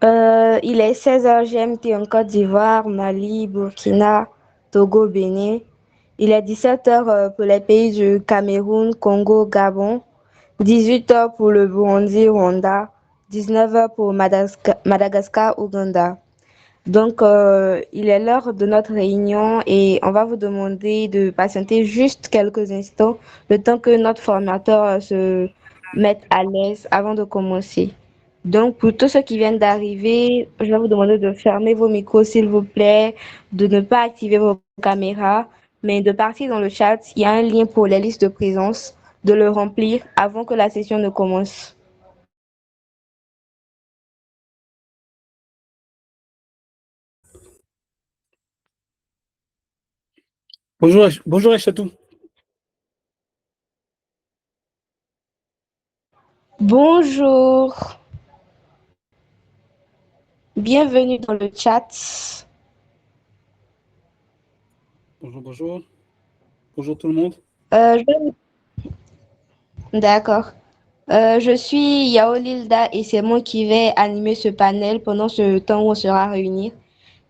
Il est 16 heures GMT en Côte d'Ivoire, Mali, Burkina, Togo, Bénin. Il est 17 heures pour les pays du Cameroun, Congo, Gabon. 18 heures pour le Burundi, Rwanda. 19 heures pour Madagascar, Ouganda. Donc, il est l'heure de notre réunion et on va vous demander de patienter juste quelques instants, le temps que notre formateur se mette à l'aise avant de commencer. Donc, pour tous ceux qui viennent d'arriver, je vais vous demander de fermer vos micros, s'il vous plaît, de ne pas activer vos caméras, mais de partir dans le chat. Il y a un lien pour les listes de présence, de le remplir avant que la session ne commence. Bonjour Aïchatou. Bonjour, bienvenue dans le chat. Bonjour. Bonjour tout le monde. Euh, je- D'accord. Je suis Yao Lilda et c'est moi qui vais animer ce panel pendant ce temps où on sera réunis.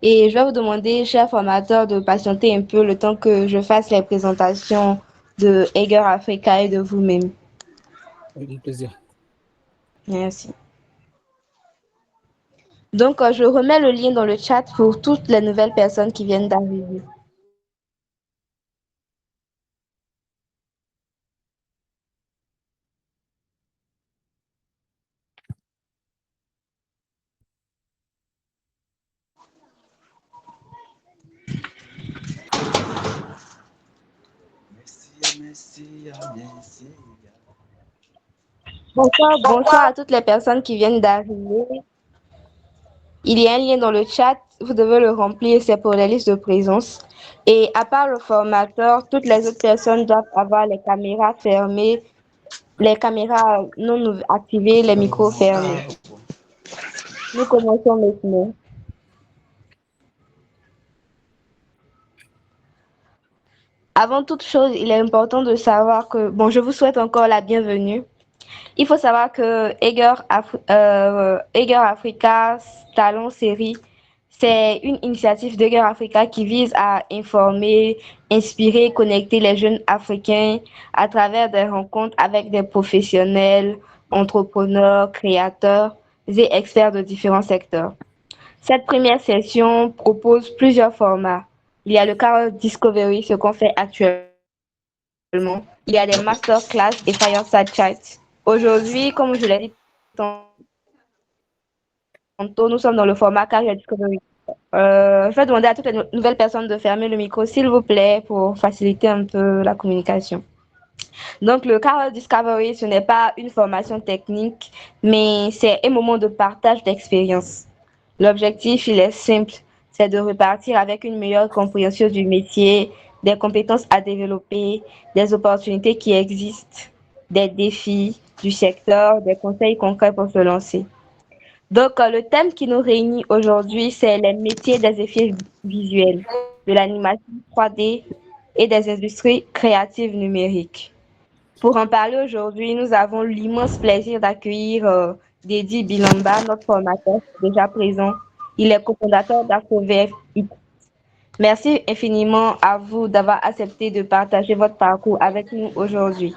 Et je vais vous demander, chers formateurs, de patienter un peu le temps que je fasse les présentations de Eger Africa et de vous-même. Avec du plaisir. Merci. Donc, je remets le lien dans le chat pour toutes les nouvelles personnes qui viennent d'arriver. Bonsoir à toutes les personnes qui viennent d'arriver. Il y a un lien dans le chat, vous devez le remplir, c'est pour les listes de présence. Et à part le formateur, toutes les autres personnes doivent avoir les caméras fermées, les caméras non activées, les micros fermés. Nous commençons maintenant. Avant toute chose, il est important de savoir que, bon, je vous souhaite encore la bienvenue. Il faut savoir que Eger Africa Talent Série, c'est une initiative d'Eger Africa qui vise à informer, inspirer, connecter les jeunes Africains à travers des rencontres avec des professionnels, entrepreneurs, créateurs et experts de différents secteurs. Cette première session propose plusieurs formats. Il y a le Carol Discovery, ce qu'on fait actuellement. Il y a des masterclass et fireside chats. Aujourd'hui, comme je l'ai dit tantôt, nous sommes dans le format Career Discovery. Je vais demander à toutes les nouvelles personnes de fermer le micro, s'il vous plaît, pour faciliter un peu la communication. Donc, le Career Discovery, ce n'est pas une formation technique, mais c'est un moment de partage d'expérience. L'objectif, il est simple, c'est de repartir avec une meilleure compréhension du métier, des compétences à développer, des opportunités qui existent, des défis du secteur, des conseils concrets pour se lancer. Donc, le thème qui nous réunit aujourd'hui, c'est les métiers des effets visuels, de l'animation 3D et des industries créatives numériques. Pour en parler aujourd'hui, nous avons l'immense plaisir d'accueillir Dédi Bilamba, notre formateur déjà présent. Il est cofondateur d'AfroVF. Merci infiniment à vous d'avoir accepté de partager votre parcours avec nous aujourd'hui.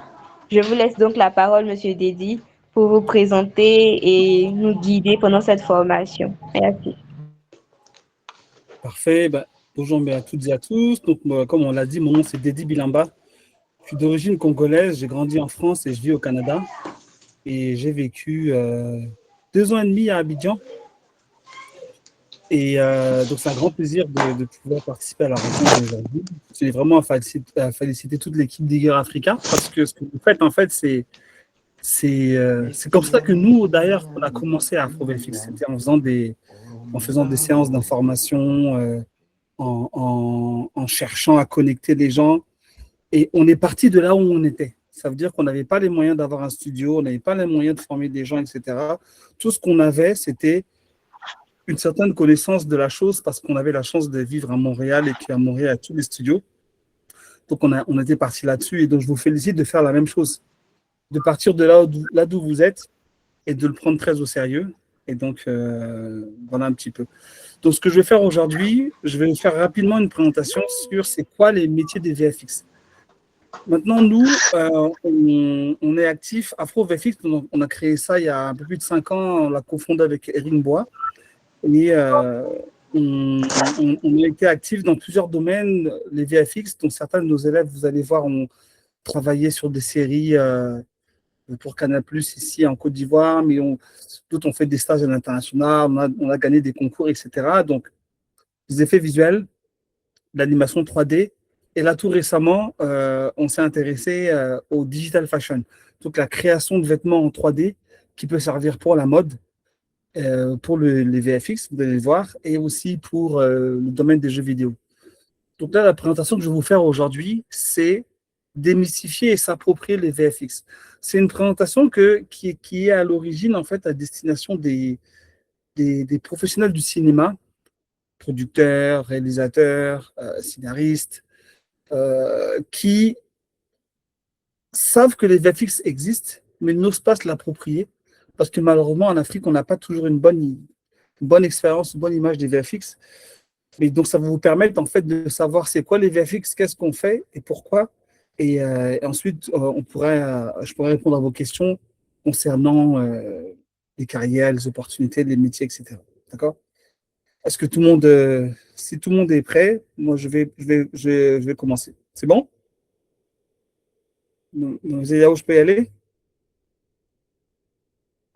Je vous laisse donc la parole, Monsieur Dédi, pour vous présenter et nous guider pendant cette formation. Merci. Parfait. Bonjour à toutes et à tous. Donc, comme on l'a dit, mon nom c'est Dédi Bilamba. Je suis d'origine congolaise. J'ai grandi en France et je vis au Canada. Et j'ai vécu 2 ans et demi à Abidjan. Et donc, c'est un grand plaisir de pouvoir participer à la rencontre d'aujourd'hui. Je tenais vraiment à féliciter toute l'équipe d'Eger Africa parce que ce que vous faites, en fait, c'est comme ça que nous, d'ailleurs, on a commencé à AfroVFX. C'était en faisant des séances d'information, en cherchant à connecter les gens. Et on est parti de là où on était. Ça veut dire qu'on n'avait pas les moyens d'avoir un studio, on n'avait pas les moyens de former des gens, etc. Tout ce qu'on avait, c'était une certaine connaissance de la chose parce qu'on avait la chance de vivre à Montréal et qu'à Montréal, il y a tous les studios. Donc, on était parti là-dessus. Et donc, je vous félicite de faire la même chose, de partir de là d'où vous êtes et de le prendre très au sérieux Et donc, voilà un petit peu. Donc, ce que je vais faire aujourd'hui, je vais faire rapidement une présentation sur c'est quoi les métiers des VFX. Maintenant, nous, on est actif. Afro VFX, on a créé ça il y a un peu plus de 5 ans. On l'a cofondé avec Erin Bois. Et on a été actif dans plusieurs domaines, les VFX. Donc, certains de nos élèves, vous allez voir, ont travaillé sur des séries pour Canal+, ici en Côte d'Ivoire, mais d'autres ont fait des stages à l'international, on a gagné des concours, etc. Donc, des effets visuels, l'animation 3D. Et là, tout récemment, on s'est intéressé au digital fashion, donc la création de vêtements en 3D qui peut servir pour la mode, pour les VFX, vous allez le voir, et aussi pour le domaine des jeux vidéo. Donc là, la présentation que je vais vous faire aujourd'hui, c'est démystifier et s'approprier les VFX. C'est une présentation qui est à l'origine, en fait, à destination des professionnels du cinéma, producteurs, réalisateurs, scénaristes, qui savent que les VFX existent, mais n'osent pas se l'approprier, parce que malheureusement, en Afrique, on n'a pas toujours une bonne expérience, une bonne image des VFX. Et donc, ça va vous permettre en fait de savoir c'est quoi les VFX, qu'est-ce qu'on fait et pourquoi. Et ensuite, je pourrais répondre à vos questions concernant les carrières, les opportunités, les métiers, etc. D'accord? Est-ce que tout le monde, si tout le monde est prêt, moi je vais commencer. C'est bon? Vous êtes là où je peux y aller?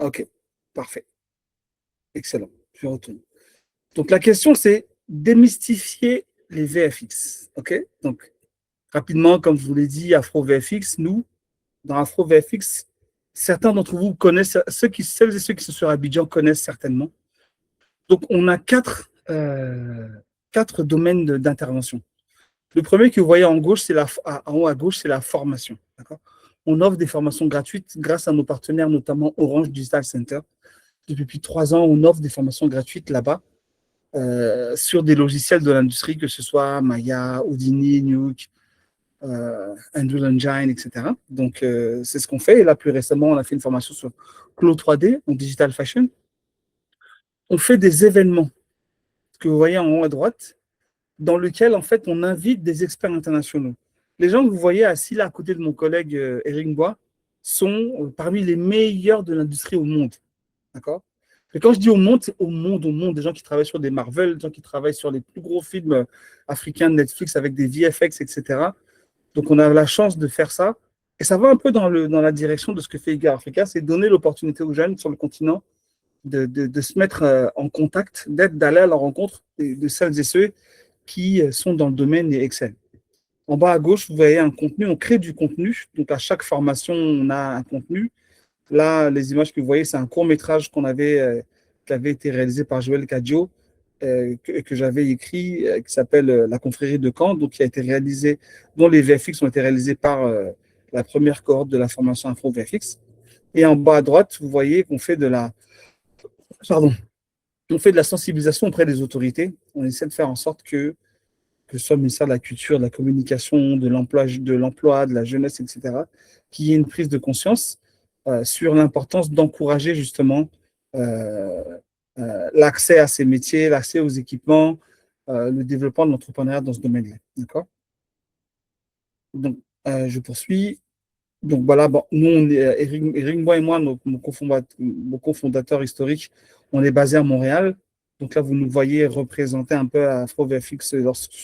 Ok, parfait, excellent. Je retourne. Donc la question c'est démystifier les VFX. Ok? Donc rapidement, comme je vous l'ai dit, Afro VFX, nous, dans Afro VFX, certains d'entre vous connaissent, celles et ceux qui sont sur Abidjan connaissent certainement. Donc, on a quatre domaines d'intervention. Le premier que vous voyez en gauche, en haut à gauche, c'est la formation. On offre des formations gratuites grâce à nos partenaires, notamment Orange Digital Center. Depuis 3 ans, on offre des formations gratuites là-bas sur des logiciels de l'industrie, que ce soit Maya, Houdini, Nuke, Unreal Engine, etc. Donc, c'est ce qu'on fait. Et là, plus récemment, on a fait une formation sur Cloud 3D en digital fashion. On fait des événements que vous voyez en haut à droite, dans lequel, en fait, on invite des experts internationaux. Les gens que vous voyez assis là à côté de mon collègue Eric Bois sont parmi les meilleurs de l'industrie au monde. D'accord? Et quand je dis au monde, c'est au monde, des gens qui travaillent sur des Marvel, des gens qui travaillent sur les plus gros films africains de Netflix avec des VFX, etc. Donc, on a la chance de faire ça. Et ça va un peu dans la direction de ce que fait IGA Africa, c'est donner l'opportunité aux jeunes sur le continent de se mettre en contact, d'aller à la rencontre de celles et ceux qui sont dans le domaine et excellent. En bas à gauche, vous voyez un contenu, on crée du contenu. Donc, à chaque formation, on a un contenu. Là, les images que vous voyez, c'est un court-métrage qui avait été réalisé par Joël Cadio, que j'avais écrit, qui s'appelle La confrérie de Caen, donc qui a été réalisé, dont les VFX ont été réalisés par la première cohorte de la formation Afro VFX. Et en bas à droite, vous voyez qu'on fait on fait de la sensibilisation auprès des autorités. On essaie de faire en sorte que ce soit le ministère de la Culture, de la Communication, de l'Emploi, de la jeunesse, etc., qu'il y ait une prise de conscience sur l'importance d'encourager justement l'accès à ces métiers, l'accès aux équipements, le développement de l'entrepreneuriat dans ce domaine-là. D'accord? Donc, je poursuis. Donc voilà, bon, nous, Eric Bois et moi, mon cofondateur historique, on est basé à Montréal. Donc là, vous nous voyez représenter un peu Afro VFX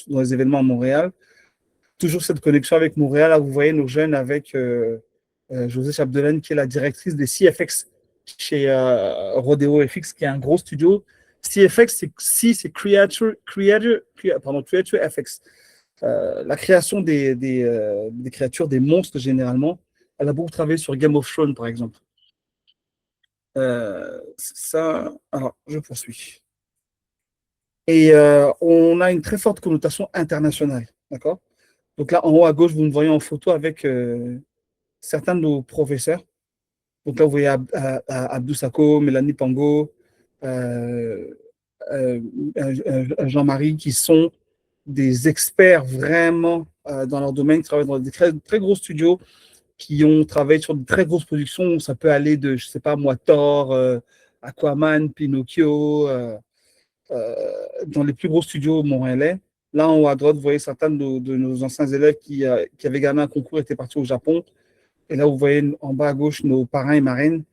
dans les événements à Montréal. Toujours cette connexion avec Montréal. Là, vous voyez nos jeunes avec José Chapdelaine, qui est la directrice des CFX chez Rodeo FX, qui est un gros studio. CFX, c'est Creature FX. La création des créatures, des monstres généralement. Elle a beaucoup travaillé sur Game of Thrones, par exemple. Ça, alors, je poursuis. Et on a une très forte connotation internationale. D'accord? Donc là, en haut à gauche, vous me voyez en photo avec certains de nos professeurs. Donc là, vous voyez Abdou Sako, Mélanie Pango, Jean-Marie, qui sont des experts vraiment dans leur domaine, qui travaillent dans des très, très gros studios, qui ont travaillé sur de très grosses productions. Ça peut aller de, je ne sais pas moi, Thor, Aquaman, Pinocchio, dans les plus gros studios montréalais. Là, en haut à droite, vous voyez certains de nos anciens élèves qui avaient gagné un concours et étaient partis au Japon. Et là, vous voyez en bas à gauche nos parrains et marraines.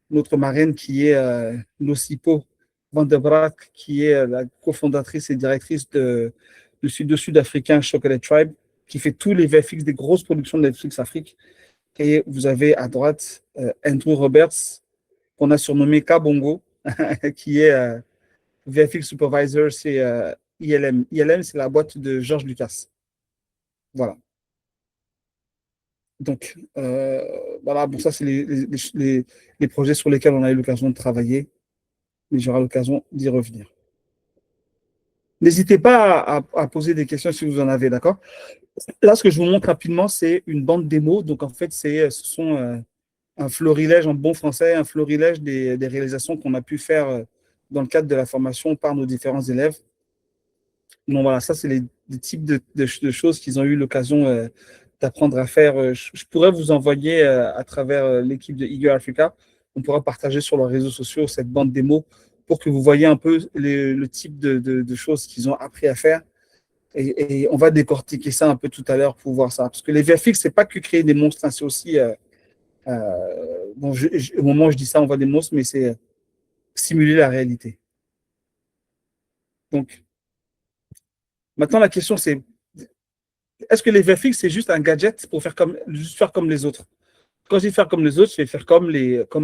Notre marraine qui est Nosipo Van der Braak, qui est la cofondatrice et directrice du Sud-Africain Chocolate Tribe, qui fait tous les VFX des grosses productions de Netflix Afrique. Et vous avez à droite Andrew Roberts, qu'on a surnommé Kabongo, qui est VFX Supervisor, c'est ILM. ILM, c'est la boîte de George Lucas. Voilà. Donc, voilà, bon, ça, c'est les projets sur lesquels on a eu l'occasion de travailler, mais j'aurai l'occasion d'y revenir. N'hésitez pas à poser des questions si vous en avez, d'accord? Là, ce que je vous montre rapidement, c'est une bande démo. Donc, en fait, ce sont un florilège en bon français, un florilège des réalisations qu'on a pu faire dans le cadre de la formation par nos différents élèves. Donc, voilà, ça, c'est les types de choses qu'ils ont eu l'occasion d'apprendre à faire. Je pourrais vous envoyer à travers l'équipe de Eager Africa. On pourra partager sur leurs réseaux sociaux cette bande démo pour que vous voyez un peu le type de choses qu'ils ont appris à faire. Et on va décortiquer ça un peu tout à l'heure pour voir ça. Parce que les VFX, c'est pas que créer des monstres, hein, c'est aussi, bon, au moment où je dis ça, on voit des monstres, mais c'est simuler la réalité. Donc, maintenant, la question, c'est est-ce que les VFX, c'est juste un gadget pour juste faire comme les autres? Quand je dis faire comme les autres, je vais faire comme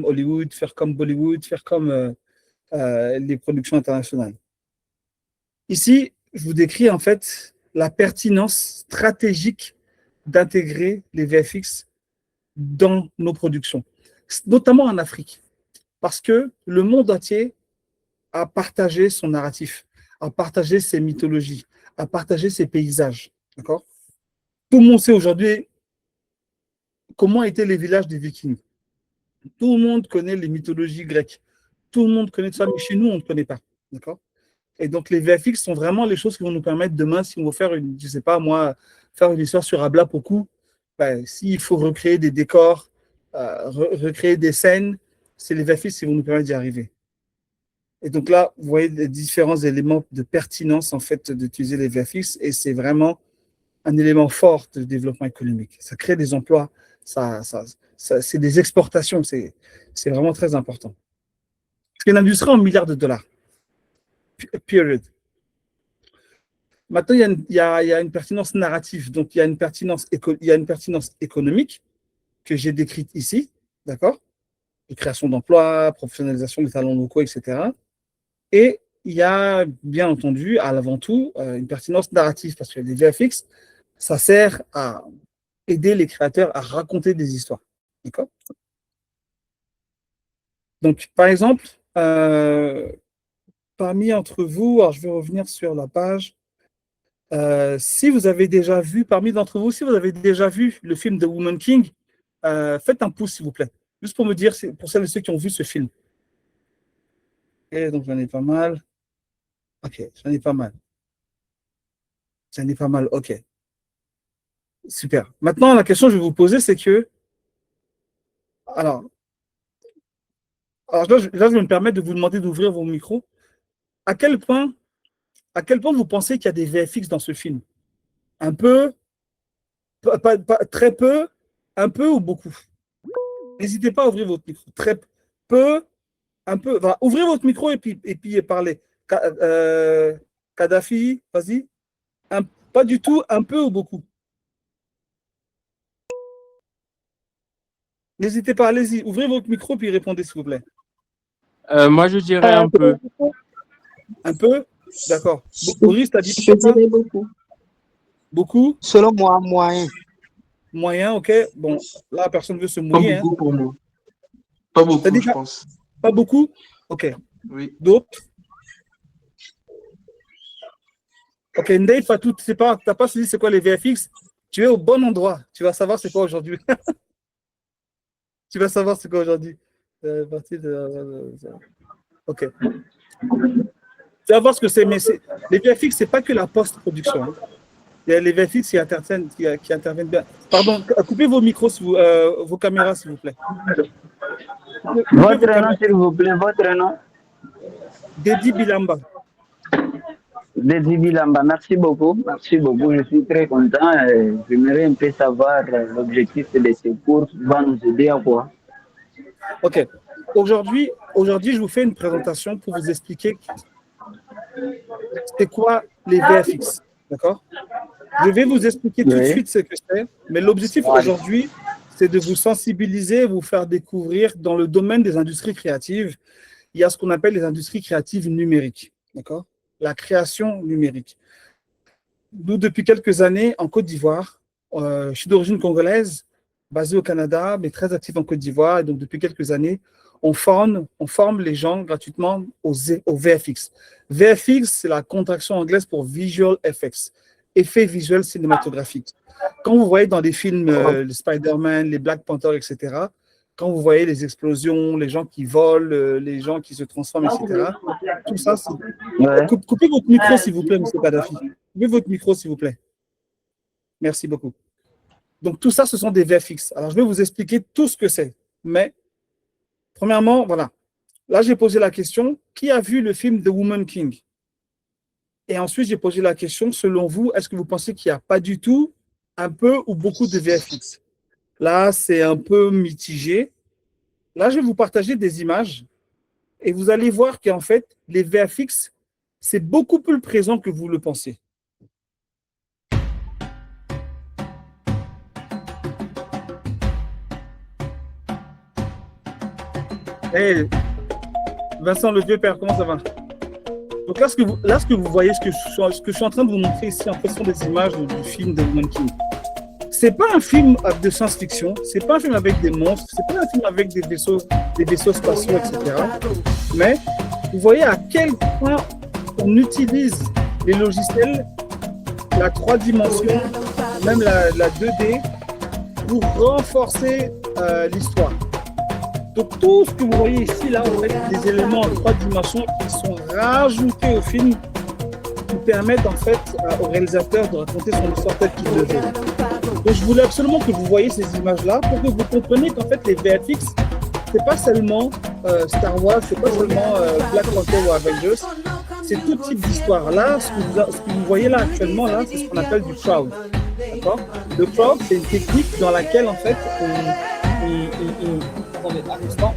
Hollywood, faire comme Bollywood, faire comme les productions internationales. Ici, je vous décris en fait la pertinence stratégique d'intégrer les VFX dans nos productions, notamment en Afrique, parce que le monde entier a partagé son narratif, a partagé ses mythologies, a partagé ses paysages. D'accord? Tout le monde sait aujourd'hui comment étaient les villages des Vikings. Tout le monde connaît les mythologies grecques. Tout le monde connaît ça, mais chez nous, on ne connaît pas. D'accord? Et donc, les VFX sont vraiment les choses qui vont nous permettre demain, si on veut faire je ne sais pas moi, faire une histoire sur Ablapoku, ben, s'il faut recréer des décors, recréer des scènes, c'est les VFX qui vont nous permettre d'y arriver. Et donc là, vous voyez les différents éléments de pertinence en fait d'utiliser les VFX et c'est vraiment un élément fort de développement économique. Ça crée des emplois, c'est des exportations, c'est vraiment très important. C'est une industrie en milliards de dollars. Period. Maintenant, il y a une pertinence narrative, donc il y a une pertinence économique que j'ai décrite ici, d'accord? De création d'emplois, professionnalisation des talents locaux, etc. Et il y a, bien entendu, avant tout, une pertinence narrative, parce que les VFX, ça sert à aider les créateurs à raconter des histoires, d'accord? Donc, par exemple, parmi entre vous, alors je vais revenir sur la page. Si vous avez déjà vu, parmi d'entre vous, si vous avez déjà vu le film de Woman King, faites un pouce, s'il vous plaît. Juste pour me dire, pour celles et ceux qui ont vu ce film. Ok, donc j'en ai pas mal. Ok, j'en ai pas mal. J'en ai pas mal, ok. Super. Maintenant, la question que je vais vous poser, c'est que. Alors là, je vais me permettre de vous demander d'ouvrir vos micros. À quel point vous pensez qu'il y a des VFX dans ce film? Un peu, très peu, un peu ou beaucoup? N'hésitez pas à ouvrir votre micro. Très peu, un peu. Enfin, ouvrez votre micro et puis parlez. Kadhafi, vas-y. Pas du tout, un peu ou beaucoup? N'hésitez pas, allez-y. Ouvrez votre micro puis répondez, s'il vous plaît. Moi, je dirais un peu. Un peu? D'accord. Boris, t'as dit Je dirais beaucoup. Beaucoup? Selon moi, moyen. Moyen, ok. Bon, là, personne ne veut se mouiller. Pas beaucoup pour moi. Pas beaucoup, je pense. Pas beaucoup? Ok. Oui. D'autres? Ok, Ndei Fatou, tu n'as pas suivi c'est quoi les VFX? Tu es au bon endroit. Tu vas savoir c'est quoi aujourd'hui. Tu vas savoir c'est quoi aujourd'hui. Ok. Tu vas voir ce que c'est, mais les VFX, ce n'est pas que la post-production. Hein. Il y a les VFX qui interviennent bien. Pardon, coupez vos micros, vos caméras, s'il vous plaît. Votre nom, s'il vous plaît, votre nom? Dedi Bilamba. Dédi Bilamba, merci beaucoup. Merci beaucoup. Je suis très content. J'aimerais un peu savoir l'objectif de ces cours va nous aider à quoi? Ok. Aujourd'hui, je vous fais une présentation pour vous expliquer c'est quoi les VFX. D'accord? Je vais vous expliquer tout de suite ce que c'est, mais l'objectif aujourd'hui, c'est de vous sensibiliser, vous faire découvrir dans le domaine des industries créatives. Il y a ce qu'on appelle les industries créatives numériques. D'accord? La création numérique. Nous, depuis quelques années, en Côte d'Ivoire, je suis d'origine congolaise, basé au Canada, mais très actif en Côte d'Ivoire. Et donc, depuis quelques années, on forme les gens gratuitement au VFX. VFX, c'est la contraction anglaise pour Visual Effects, effets visuels cinématographiques. Quand vous voyez dans des films les Spider-Man, les Black Panther, etc., quand vous voyez les explosions, les gens qui volent, les gens qui se transforment, etc., tout ça, c'est... Coupez votre micro, s'il vous plaît, M. Kadhafi. Coupez votre micro, s'il vous plaît. Merci beaucoup. Donc, tout ça, ce sont des VFX. Alors, je vais vous expliquer tout ce que c'est. Mais, premièrement, voilà. Là, j'ai posé la question, qui a vu le film The Woman King? Et ensuite, j'ai posé la question, selon vous, est-ce que vous pensez qu'il n'y a pas du tout, un peu ou beaucoup de VFX? Là, c'est un peu mitigé. Là, je vais vous partager des images et vous allez voir qu'en fait, les VFX, c'est beaucoup plus présent que vous le pensez. Hey, Vincent, le vieux père, comment ça va? Donc là, ce que vous voyez, ce que je suis en train de vous montrer ici, en fait, sont des images du film de Woman King. C'est pas un film de science-fiction, c'est pas un film avec des monstres, c'est pas un film avec des vaisseaux spatiaux, etc. Mais vous voyez à quel point on utilise les logiciels, la 3 dimensions, même la 2D, pour renforcer l'histoire. Donc tout ce que vous voyez ici, là, en fait, des éléments en 3 dimensions qui sont rajoutés au film, qui permettent en fait au réalisateur de raconter son histoire telle qu'il le veut. Donc je voulais absolument que vous voyez ces images-là pour que vous compreniez qu'en fait les VFX, c'est pas seulement Star Wars, c'est pas seulement Black Panther ou Avengers, c'est tout type d'histoire. Là, ce que vous voyez là actuellement, là, c'est ce qu'on appelle du crowd. D'accord? Le crowd, c'est une technique dans laquelle en fait attendez, un instant.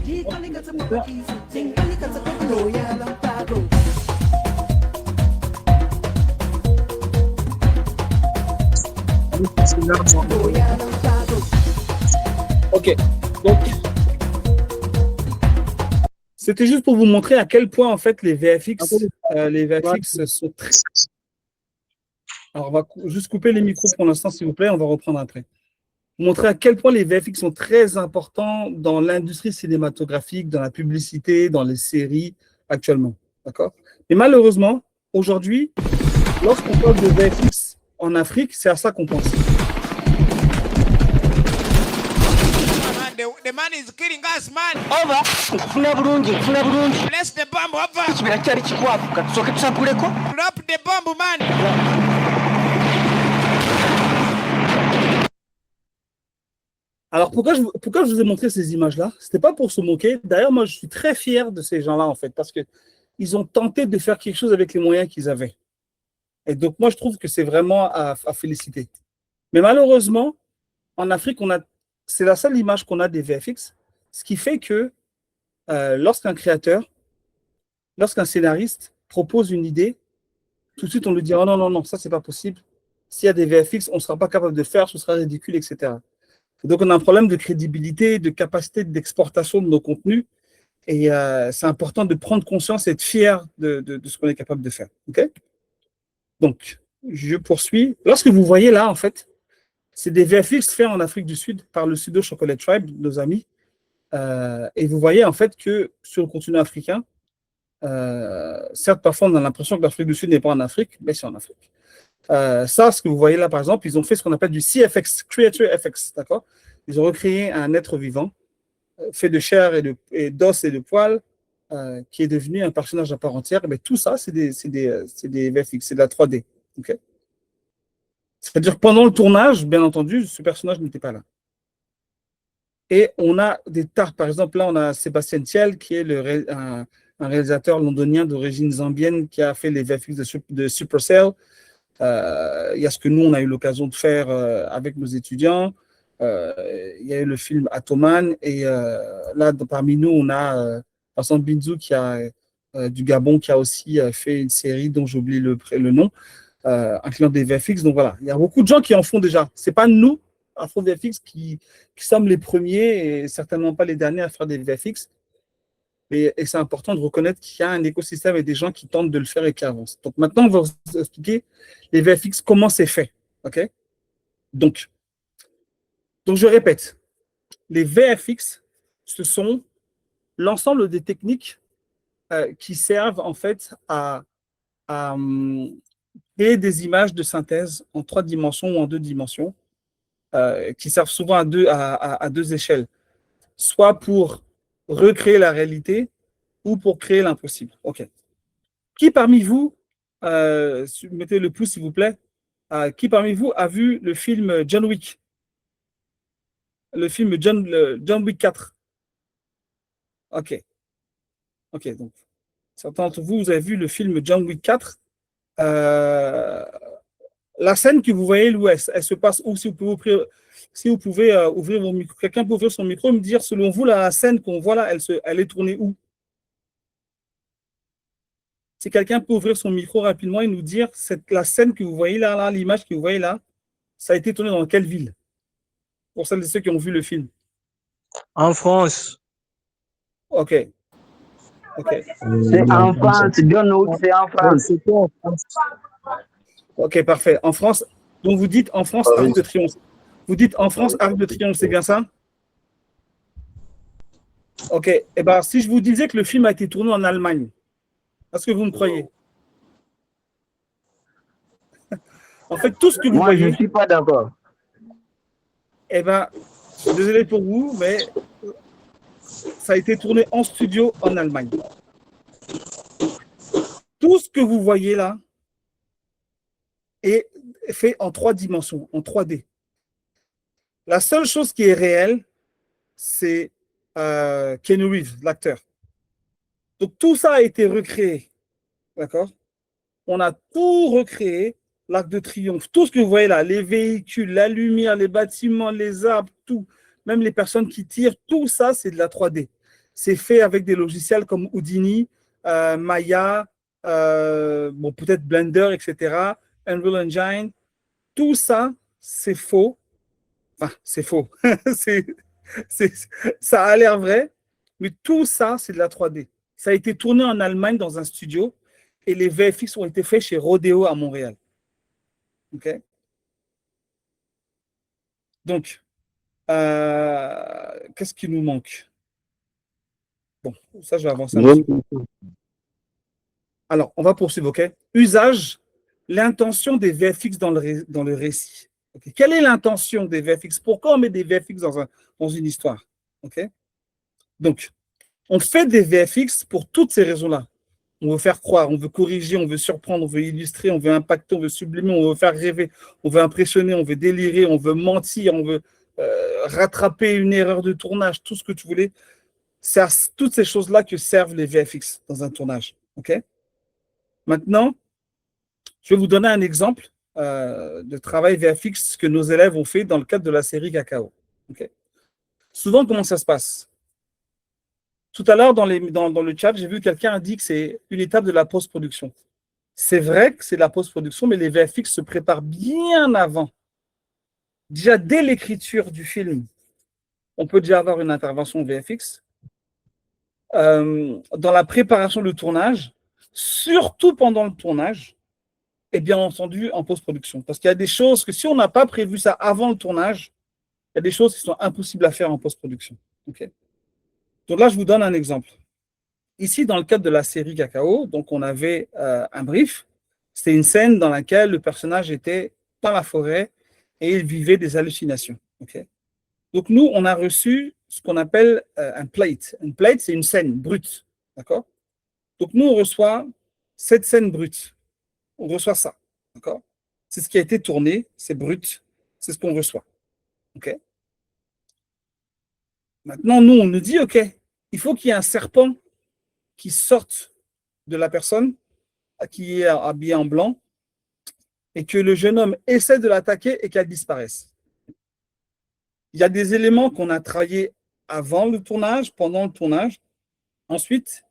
Ok, donc c'était juste pour vous montrer à quel point en fait les VFX sont très... Alors on va juste couper les micros pour l'instant s'il vous plaît, on va reprendre après. Montrer à quel point les VFX sont très importants dans l'industrie cinématographique, dans la publicité, dans les séries actuellement. D'accord? Mais malheureusement, aujourd'hui, lorsqu'on parle de VFX en Afrique, c'est à ça qu'on pense. The man is killing us, man. Over. Bless the bomb, over. Drop the bomb, man. Alors, pourquoi je vous ai montré ces images-là? Ce n'était pas pour se moquer. D'ailleurs, moi, je suis très fier de ces gens-là, en fait, parce qu'ils ont tenté de faire quelque chose avec les moyens qu'ils avaient. Et donc, moi, je trouve que c'est vraiment à féliciter. Mais malheureusement, en Afrique, c'est la seule image qu'on a des VFX, ce qui fait que lorsqu'un scénariste propose une idée, tout de suite, on lui dit « Oh non, non, non, ça, c'est pas possible. S'il y a des VFX, on ne sera pas capable de faire, ce sera ridicule, etc. » Donc, on a un problème de crédibilité, de capacité d'exportation de nos contenus. Et c'est important de prendre conscience et être fier de ce qu'on est capable de faire. Okay? Donc, je poursuis. Lorsque vous voyez là, en fait, c'est des VFX faits en Afrique du Sud par le Pseudo Chocolate Tribe, nos amis. Et vous voyez, en fait, que sur le continent africain, certes, parfois, on a l'impression que l'Afrique du Sud n'est pas en Afrique, mais c'est en Afrique. Ça, ce que vous voyez là, par exemple, ils ont fait ce qu'on appelle du CFX, Creature FX, d'accord? Ils ont recréé un être vivant, fait de chair et d'os et de poils, qui est devenu un personnage à part entière. Mais tout ça, c'est des VFX, c'est de la 3D. Okay? C'est-à-dire pendant le tournage, bien entendu, ce personnage n'était pas là. Et on a des tas. Par exemple, là, on a Sébastien Thiel, qui est un réalisateur londonien d'origine zambienne qui a fait les VFX de Supercell. Il y a ce que nous, on a eu l'occasion de faire avec nos étudiants. Il y a eu le film Atoman. Et là, parmi nous, on a, par exemple, Binzou du Gabon, qui a aussi fait une série dont j'oublie le nom, incluant des VFX. Donc voilà, il y a beaucoup de gens qui en font déjà. Ce n'est pas nous, Afro VFX, qui sommes les premiers et certainement pas les derniers à faire des VFX. Et c'est important de reconnaître qu'il y a un écosystème et des gens qui tentent de le faire et qui avancent. Donc maintenant, on va vous expliquer les VFX, comment c'est fait. Okay, donc, je répète, les VFX, ce sont l'ensemble des techniques qui servent en fait à créer des images de synthèse en 3 dimensions ou en 2 dimensions, qui servent souvent à deux échelles, soit pour recréer la réalité ou pour créer l'impossible. OK. Qui parmi vous, mettez le pouce s'il vous plaît, qui parmi vous a vu le film John Wick? Le film John Wick 4. OK. OK, donc, certains d'entre vous, vous avez vu le film John Wick 4. La scène que vous voyez, Louis, elle se passe où? Si vous pouvez ouvrir vos micros. Quelqu'un peut ouvrir son micro et me dire, selon vous, la scène qu'on voit là, elle est tournée où? Si quelqu'un peut ouvrir son micro rapidement et nous dire, la scène que vous voyez là, l'image que vous voyez là, ça a été tourné dans quelle ville? Pour celles et ceux qui ont vu le film. En France. OK. OK. C'est en France, John Wick, c'est en France. OK, parfait. En France, donc vous dites en France, Arc de Triomphe. Vous dites en France, Arc de Triomphe, c'est bien ça? OK. Eh bien, si je vous disais que le film a été tourné en Allemagne, est-ce que vous me croyez? En fait, tout ce que vous voyez... Moi, je ne suis pas d'accord. Eh bien, je suis désolé pour vous, mais ça a été tourné en studio en Allemagne. Tout ce que vous voyez là est fait en 3 dimensions, en 3D. La seule chose qui est réelle, c'est Keanu Reeves, l'acteur. Donc, tout ça a été recréé. D'accord? On a tout recréé, l'Arc de Triomphe. Tout ce que vous voyez là, les véhicules, la lumière, les bâtiments, les arbres, tout. Même les personnes qui tirent, tout ça, c'est de la 3D. C'est fait avec des logiciels comme Houdini, Maya, bon, peut-être Blender, etc., Unreal Engine. Tout ça, c'est faux. Enfin, c'est faux. Ça a l'air vrai, mais tout ça, c'est de la 3D. Ça a été tourné en Allemagne dans un studio et les VFX ont été faits chez Rodeo à Montréal. OK? Donc, qu'est-ce qui nous manque? Bon, ça, je vais avancer un petit peu. Alors, on va poursuivre, OK? Usage, l'intention des VFX dans le récit. Okay? Quelle est l'intention des VFX? Pourquoi on met des VFX dans une histoire? OK? Donc, on fait des VFX pour toutes ces raisons-là. On veut faire croire, on veut corriger, on veut surprendre, on veut illustrer, on veut impacter, on veut sublimer, on veut faire rêver, on veut impressionner, on veut délirer, on veut mentir, on veut rattraper une erreur de tournage, tout ce que tu voulais. C'est à toutes ces choses-là que servent les VFX dans un tournage. OK? Maintenant, je vais vous donner un exemple de travail VFX que nos élèves ont fait dans le cadre de la série Cacao. OK? Souvent, comment ça se passe? Tout à l'heure, dans le chat, j'ai vu quelqu'un a dit que c'est une étape de la post-production. C'est vrai que c'est la post-production, mais les VFX se préparent bien avant. Déjà, dès l'écriture du film, on peut déjà avoir une intervention VFX. Dans la préparation du tournage, surtout pendant le tournage, et bien entendu en post-production. Parce qu'il y a des choses que si on n'a pas prévu ça avant le tournage, il y a des choses qui sont impossibles à faire en post-production. Okay? Donc là, je vous donne un exemple. Ici, dans le cadre de la série Cacao, donc on avait un brief. C'était une scène dans laquelle le personnage était dans la forêt et il vivait des hallucinations. Okay? Donc nous, on a reçu ce qu'on appelle un plate. Un plate, c'est une scène brute. D'accord? Donc nous, on reçoit cette scène brute. On reçoit ça. D'accord? C'est ce qui a été tourné, c'est brut, c'est ce qu'on reçoit. OK? Maintenant, nous, on nous dit, OK, il faut qu'il y ait un serpent qui sorte de la personne qui est habillée en blanc et que le jeune homme essaie de l'attaquer et qu'elle disparaisse. Il y a des éléments qu'on a travaillés avant le tournage, pendant le tournage. Ensuite,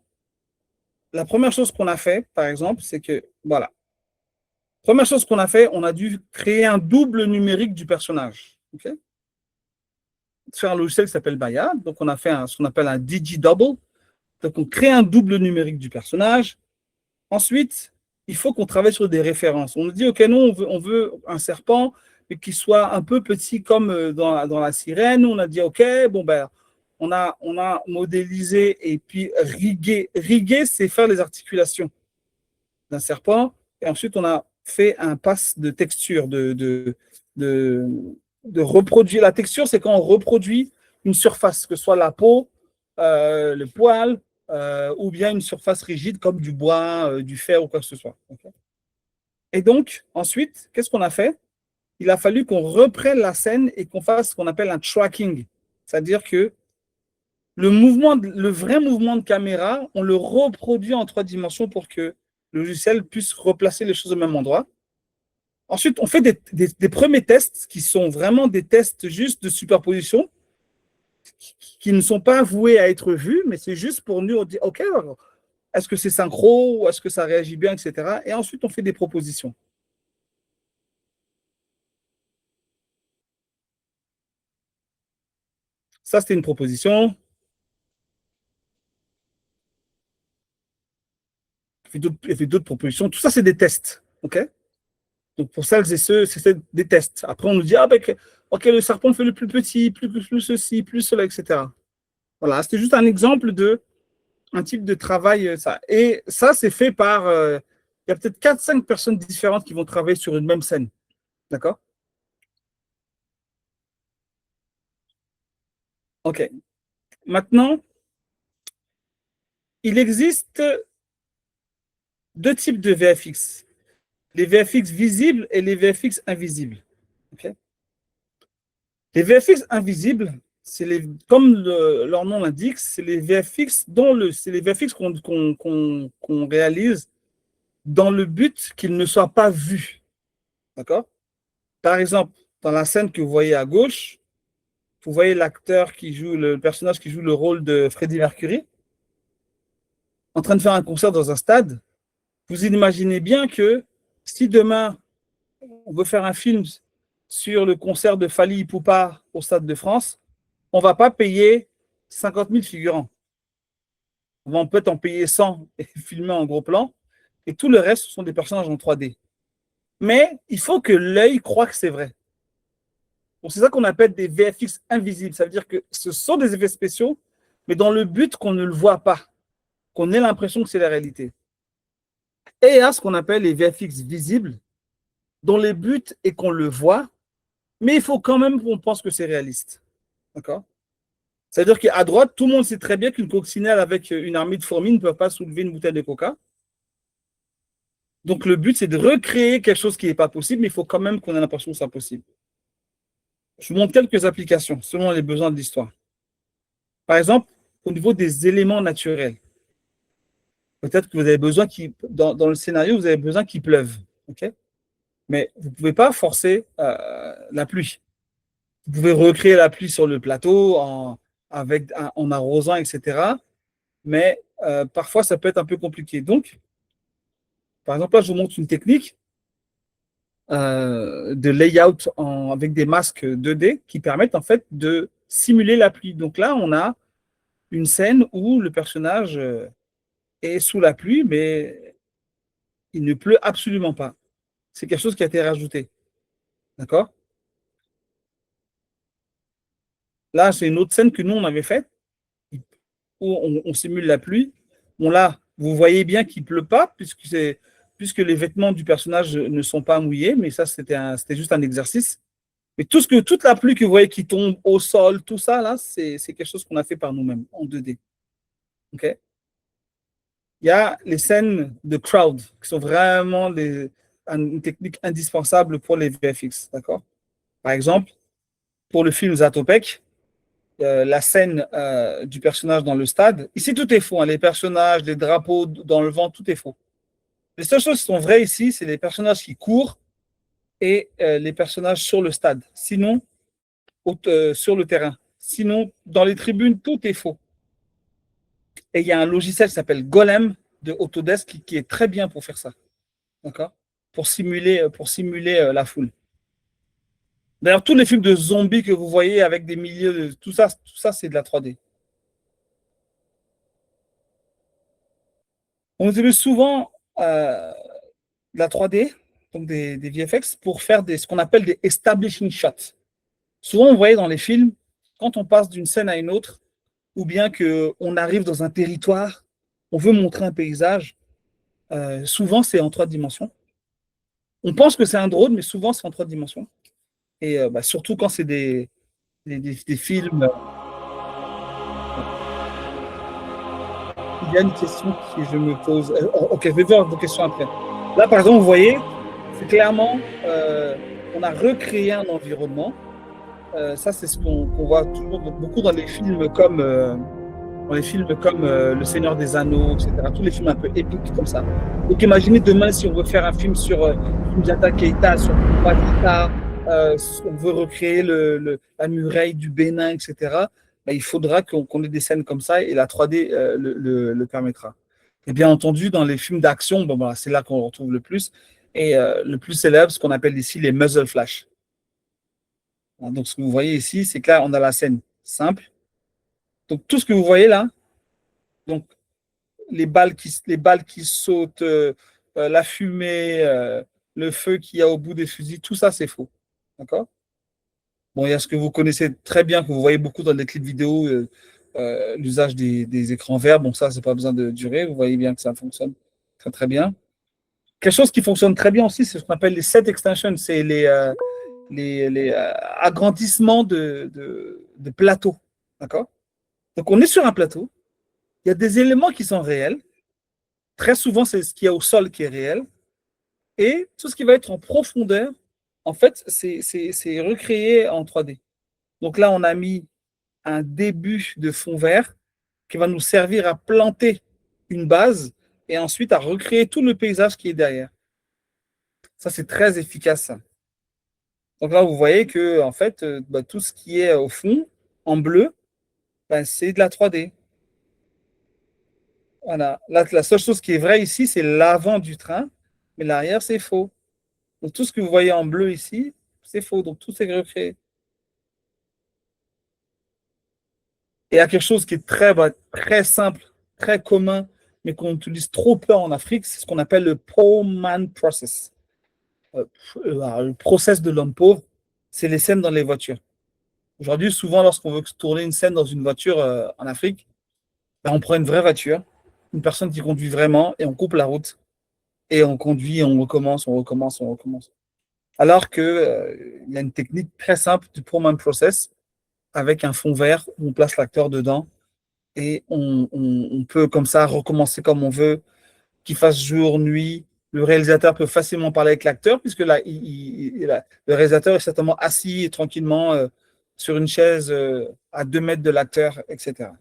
la première chose qu'on a fait, par exemple, c'est que, voilà, première chose qu'on a fait, on a dû créer un double numérique du personnage. OK? Sur un logiciel qui s'appelle Maya, donc on a fait ce qu'on appelle un digi-double. Donc on crée un double numérique du personnage. Ensuite, il faut qu'on travaille sur des références. On nous dit, OK, nous, on veut un serpent, mais qui soit un peu petit comme dans la sirène. On a dit, OK, bon, ben, on a modélisé et puis rigué. Riguer, c'est faire les articulations d'un serpent. Et ensuite, on a fait un pass de texture, de reproduire. La texture, c'est quand on reproduit une surface, que ce soit la peau, le poil, ou bien une surface rigide comme du bois, du fer ou quoi que ce soit. Okay. Et donc, ensuite, qu'est-ce qu'on a fait? Il a fallu qu'on reprenne la scène et qu'on fasse ce qu'on appelle un tracking. C'est-à-dire que le vrai mouvement de caméra, on le reproduit en 3 dimensions pour que le logiciel puisse replacer les choses au même endroit. Ensuite, on fait des premiers tests qui sont vraiment des tests juste de superposition, qui ne sont pas voués à être vus, mais c'est juste pour nous dire, OK, est-ce que c'est synchro, ou est-ce que ça réagit bien, etc. Et ensuite, on fait des propositions. Ça, c'était une proposition. Il fait d'autres propositions. Tout ça, c'est des tests. OK? Donc, pour celles et ceux, c'est des tests. Après, on nous dit, OK, le serpent fait le plus petit, plus ceci, plus cela, etc. Voilà, c'était juste un exemple un type de travail. Ça. Et ça, c'est fait par... il y a peut-être 4-5 personnes différentes qui vont travailler sur une même scène. D'accord? OK. Maintenant, il existe 2 types de VFX. Les VFX visibles et les VFX invisibles. Okay. Les VFX invisibles, comme leur nom l'indique, c'est les VFX qu'on réalise dans le but qu'ils ne soient pas vus. D'accord? Par exemple, dans la scène que vous voyez à gauche, vous voyez le personnage qui joue le rôle de Freddie Mercury, en train de faire un concert dans un stade. Vous imaginez bien que si demain, on veut faire un film sur le concert de Fally Ipupa au Stade de France, on ne va pas payer 50 000 figurants. On va peut-être en payer 100 et filmer en gros plan, et tout le reste, ce sont des personnages en 3D. Mais il faut que l'œil croie que c'est vrai. Donc, c'est ça qu'on appelle des VFX invisibles. Ça veut dire que ce sont des effets spéciaux, mais dans le but qu'on ne le voit pas, qu'on ait l'impression que c'est la réalité. Et il y a ce qu'on appelle les VFX visibles, dont le but est qu'on le voit, mais il faut quand même qu'on pense que c'est réaliste. D'accord? C'est-à-dire qu'à droite, tout le monde sait très bien qu'une coccinelle avec une armée de fourmis ne peut pas soulever une bouteille de coca. Donc, le but, c'est de recréer quelque chose qui n'est pas possible, mais il faut quand même qu'on ait l'impression que c'est possible. Je vous montre quelques applications selon les besoins de l'histoire. Par exemple, au niveau des éléments naturels. Peut-être que vous avez besoin dans le scénario, vous avez besoin qu'il pleuve. Okay? Mais vous ne pouvez pas forcer la pluie. Vous pouvez recréer la pluie sur le plateau en arrosant, etc. Mais parfois, ça peut être un peu compliqué. Donc, par exemple, là, je vous montre une technique de layout avec des masques 2D qui permettent en fait de simuler la pluie. Donc là, on a une scène où le personnage est sous la pluie, mais il ne pleut absolument pas. C'est quelque chose qui a été rajouté. D'accord? Là, c'est une autre scène que nous, on avait faite, où on simule la pluie. Bon, là, vous voyez bien qu'il ne pleut pas, puisque les vêtements du personnage ne sont pas mouillés, mais ça, c'était juste un exercice. Mais toute la pluie que vous voyez qui tombe au sol, tout ça, là, c'est quelque chose qu'on a fait par nous-mêmes, en 2D. OK? Il y a les scènes de crowd, qui sont vraiment une technique indispensable pour les VFX. D'accord? Par exemple, pour le film Zatopek, la scène du personnage dans le stade. Ici, tout est faux. Hein. Les personnages, les drapeaux dans le vent, tout est faux. Les seules choses qui sont vraies ici, c'est les personnages qui courent et les personnages sur le stade. Sinon, sur le terrain. Sinon, dans les tribunes, tout est faux. Et il y a un logiciel qui s'appelle Golem de Autodesk qui est très bien pour faire ça. D'accord? Pour simuler la foule. D'ailleurs, tous les films de zombies que vous voyez avec des milieux, tout ça c'est de la 3D. On utilise souvent la 3D, donc des VFX, pour faire ce qu'on appelle des establishing shots. Souvent, on voyait dans les films, quand on passe d'une scène à une autre, ou bien qu'on arrive dans un territoire, on veut montrer un paysage, souvent c'est en 3 dimensions. On pense que c'est un drone, mais souvent c'est en 3 dimensions. Et surtout quand c'est des films. Il y a une question que je me pose. Ok, je vais voir vos questions après. Là, par exemple, vous voyez, c'est clairement, on a recréé un environnement. Ça, c'est ce qu'on voit toujours beaucoup dans les films comme, Le Seigneur des Anneaux, etc. Tous les films un peu épiques comme ça. Donc, imaginez demain si on veut faire un film sur Sundiata Keita, sur Batista, on veut recréer la muraille du Bénin, etc. Il faudra qu'on ait des scènes comme ça et la 3D le permettra. Et bien entendu, dans les films d'action, c'est là qu'on retrouve le plus. Et le plus célèbre, ce qu'on appelle ici les muzzle flash. Donc, ce que vous voyez ici, c'est que là, on a la scène simple. Donc, tout ce que vous voyez là, donc, les balles qui sautent, la fumée, le feu qu'il y a au bout des fusils, tout ça, c'est faux. D'accord? Bon, il y a ce que vous connaissez très bien, que vous voyez beaucoup dans les clips vidéo, l'usage des écrans verts. Bon, ça, c'est pas besoin de durer. Vous voyez bien que ça fonctionne très, très bien. Quelque chose qui fonctionne très bien aussi, c'est ce qu'on appelle les set extensions. C'est les agrandissements de plateaux. D'accord? Donc, on est sur un plateau. Il y a des éléments qui sont réels. Très souvent, c'est ce qu'il y a au sol qui est réel. Et tout ce qui va être en profondeur, en fait, c'est recréé en 3D. Donc là, on a mis un début de fond vert qui va nous servir à planter une base et ensuite à recréer tout le paysage qui est derrière. Ça, c'est très efficace. Donc là, vous voyez que en fait, tout ce qui est au fond, en bleu, c'est de la 3D. Voilà. Là, la seule chose qui est vraie ici, c'est l'avant du train, mais l'arrière, c'est faux. Donc tout ce que vous voyez en bleu ici, c'est faux. Donc tout est recréé. Et il y a quelque chose qui est très simple, très commun, mais qu'on utilise trop peu en Afrique, c'est ce qu'on appelle le poor man process. Le process de l'homme pauvre, c'est les scènes dans les voitures. Aujourd'hui, souvent, lorsqu'on veut tourner une scène dans une voiture en Afrique, on prend une vraie voiture, une personne qui conduit vraiment, et on coupe la route. Et on conduit, et on recommence. Alors qu'il y a une technique très simple du poor man process, avec un fond vert où on place l'acteur dedans et on peut comme ça recommencer comme on veut, qu'il fasse jour, nuit. Le réalisateur peut facilement parler avec l'acteur puisque là, le réalisateur est certainement assis tranquillement sur une chaise à 2 mètres de l'acteur, etc.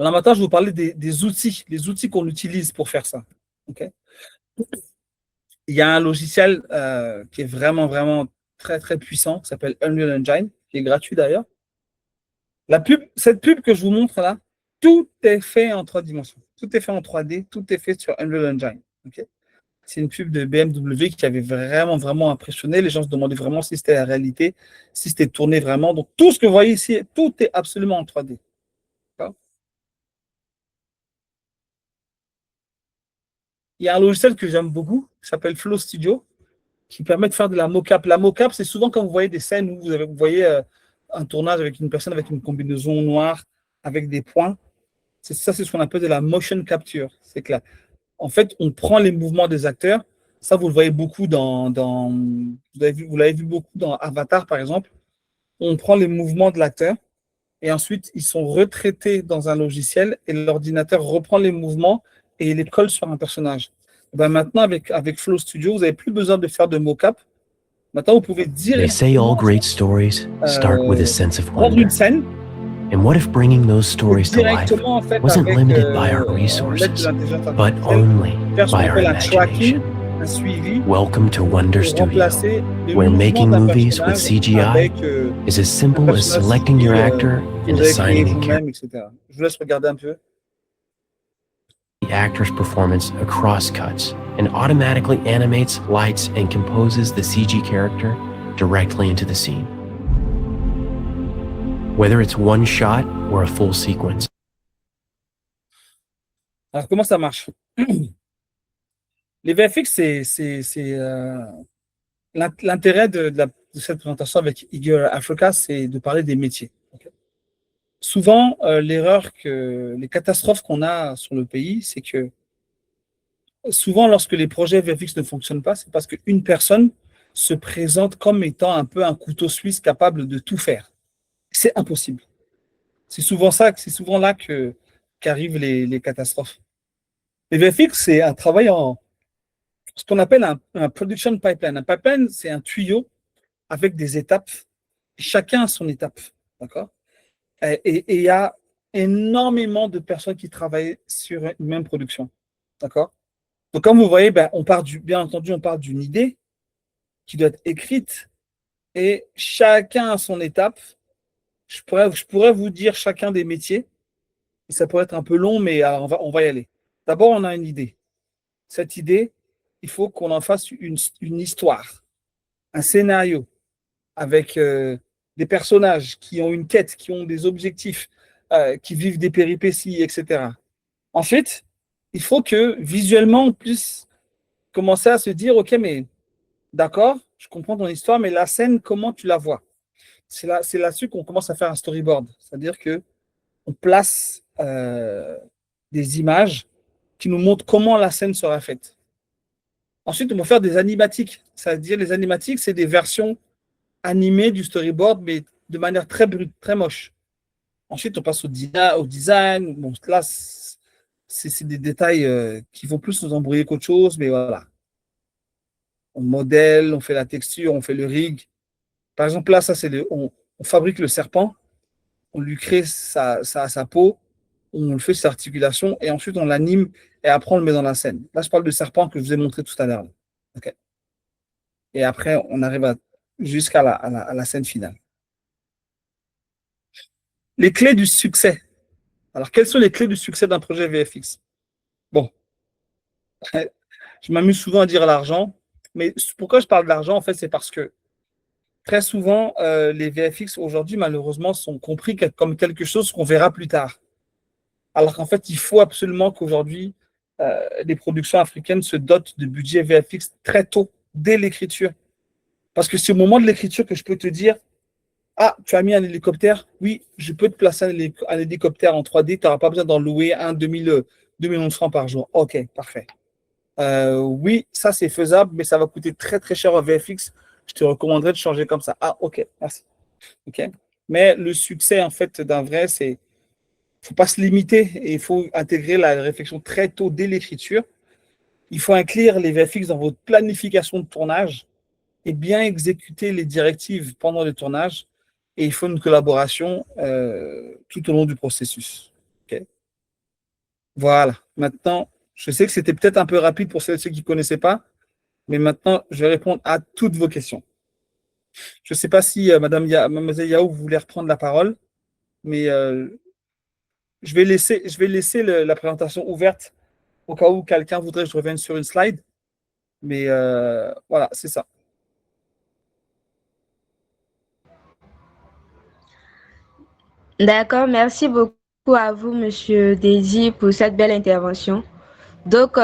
Alors maintenant, je vais vous parler des outils, les outils qu'on utilise pour faire ça. Okay? Il y a un logiciel qui est vraiment, vraiment très, très puissant, qui s'appelle Unreal Engine, qui est gratuit d'ailleurs. Cette pub que je vous montre là, tout est fait en 3 dimensions. Tout est fait en 3D, tout est fait sur Unreal Engine. Okay? C'est une pub de BMW qui avait vraiment, vraiment impressionné. Les gens se demandaient vraiment si c'était la réalité, si c'était tourné vraiment. Donc, tout ce que vous voyez ici, tout est absolument en 3D. Il y a un logiciel que j'aime beaucoup, qui s'appelle Flow Studio, qui permet de faire de la mocap. La mocap, c'est souvent quand vous voyez des scènes où vous voyez un tournage avec une personne avec une combinaison noire, avec des points. C'est ce qu'on appelle de la motion capture. C'est que là, en fait, on prend les mouvements des acteurs. Ça, vous le voyez beaucoup vous l'avez vu beaucoup dans Avatar, par exemple. On prend les mouvements de l'acteur et ensuite, ils sont retraités dans un logiciel et l'ordinateur reprend les mouvements et les colle sur un personnage. Maintenant, avec Flow Studio, vous n'avez plus besoin de faire de mocap. Maintenant, vous pouvez They say all directement great stories start with a sense of prendre wonder. une scène And what if bringing those stories to life directement en fait wasn't avec limited by our l'aide de resources, l'intelligence but artificielle, only faire ce by qu'on our appelle un tracking, imagination? un suivi Welcome to Wonder pour Studio, remplacer le where mouvement making d'un movies with personnage CGI avec is as un simple as personnage selecting your CGI actor que and vous avez créé assigning a vous-même, etc. Je vous laisse regarder un peu. the actor's performance across cuts and automatically animates, lights, and composes the CG character directly into the scene. Whether it's one shot or a full sequence. Alors, comment ça marche? Les VFX, l'intérêt de cette présentation avec Eager Africa, c'est de parler des métiers. Okay. Souvent, les catastrophes qu'on a sur le pays, c'est que souvent, lorsque les projets VFX ne fonctionnent pas, c'est parce qu'une personne se présente comme étant un peu un couteau suisse capable de tout faire. C'est impossible. C'est souvent là qu'arrivent les catastrophes. Les VFX, c'est un travail ce qu'on appelle un production pipeline. Un pipeline, c'est un tuyau avec des étapes. Chacun a son étape. D'accord? Et il y a énormément de personnes qui travaillent sur une même production. D'accord? Donc, comme vous voyez, bien entendu, on part d'une idée qui doit être écrite et chacun a son étape. Je pourrais vous dire chacun des métiers. Et ça pourrait être un peu long, mais on va y aller. D'abord, on a une idée. Cette idée, il faut qu'on en fasse une histoire, un scénario avec des personnages qui ont une quête, qui ont des objectifs, qui vivent des péripéties, etc. Ensuite, il faut que visuellement, on puisse commencer à se dire, OK, mais d'accord, je comprends ton histoire, mais la scène, comment tu la vois? C'est là-dessus qu'on commence à faire un storyboard. C'est-à-dire qu'on place des images qui nous montrent comment la scène sera faite. Ensuite, on va faire des animatiques. C'est-à-dire, les animatiques, c'est des versions animées du storyboard, mais de manière très brute, très moche. Ensuite, on passe au design. Bon, là, c'est des détails qui vont plus nous embrouiller qu'autre chose, mais voilà. On modèle, on fait la texture, on fait le rig. Par exemple, là, ça, on fabrique le serpent, on lui crée sa peau, on le fait ses articulations, et ensuite, on l'anime, et après, on le met dans la scène. Là, je parle du serpent que je vous ai montré tout à l'heure. Okay. Et après, on arrive jusqu'à la scène finale. Les clés du succès. Alors, quelles sont les clés du succès d'un projet VFX? Bon, je m'amuse souvent à dire l'argent, mais pourquoi je parle de l'argent, en fait, c'est parce que très souvent, les VFX aujourd'hui, malheureusement, sont compris comme quelque chose qu'on verra plus tard. Alors qu'en fait, il faut absolument qu'aujourd'hui, les productions africaines se dotent de budget VFX très tôt, dès l'écriture. Parce que c'est au moment de l'écriture que je peux te dire, ah, tu as mis un hélicoptère? Oui, je peux te placer un hélicoptère en 3D, tu n'auras pas besoin d'en louer un 2011 francs par jour. OK, parfait. Oui, ça c'est faisable, mais ça va coûter très très cher en VFX. Je te recommanderais de changer comme ça. Ah, OK, merci. OK. Mais le succès, en fait, d'un vrai, c'est il ne faut pas se limiter et il faut intégrer la réflexion très tôt dès l'écriture. Il faut inclure les VFX dans votre planification de tournage et bien exécuter les directives pendant le tournage. Et il faut une collaboration tout au long du processus. Okay. Voilà. Maintenant, je sais que c'était peut-être un peu rapide pour ceux qui ne connaissaient pas, mais maintenant, je vais répondre à toutes vos questions. Je ne sais pas si Mademoiselle Yao, vous voulez reprendre la parole, mais je vais laisser la présentation ouverte au cas où quelqu'un voudrait que je revienne sur une slide. Mais voilà, c'est ça. D'accord, merci beaucoup à vous, Monsieur Deji, pour cette belle intervention. Donc,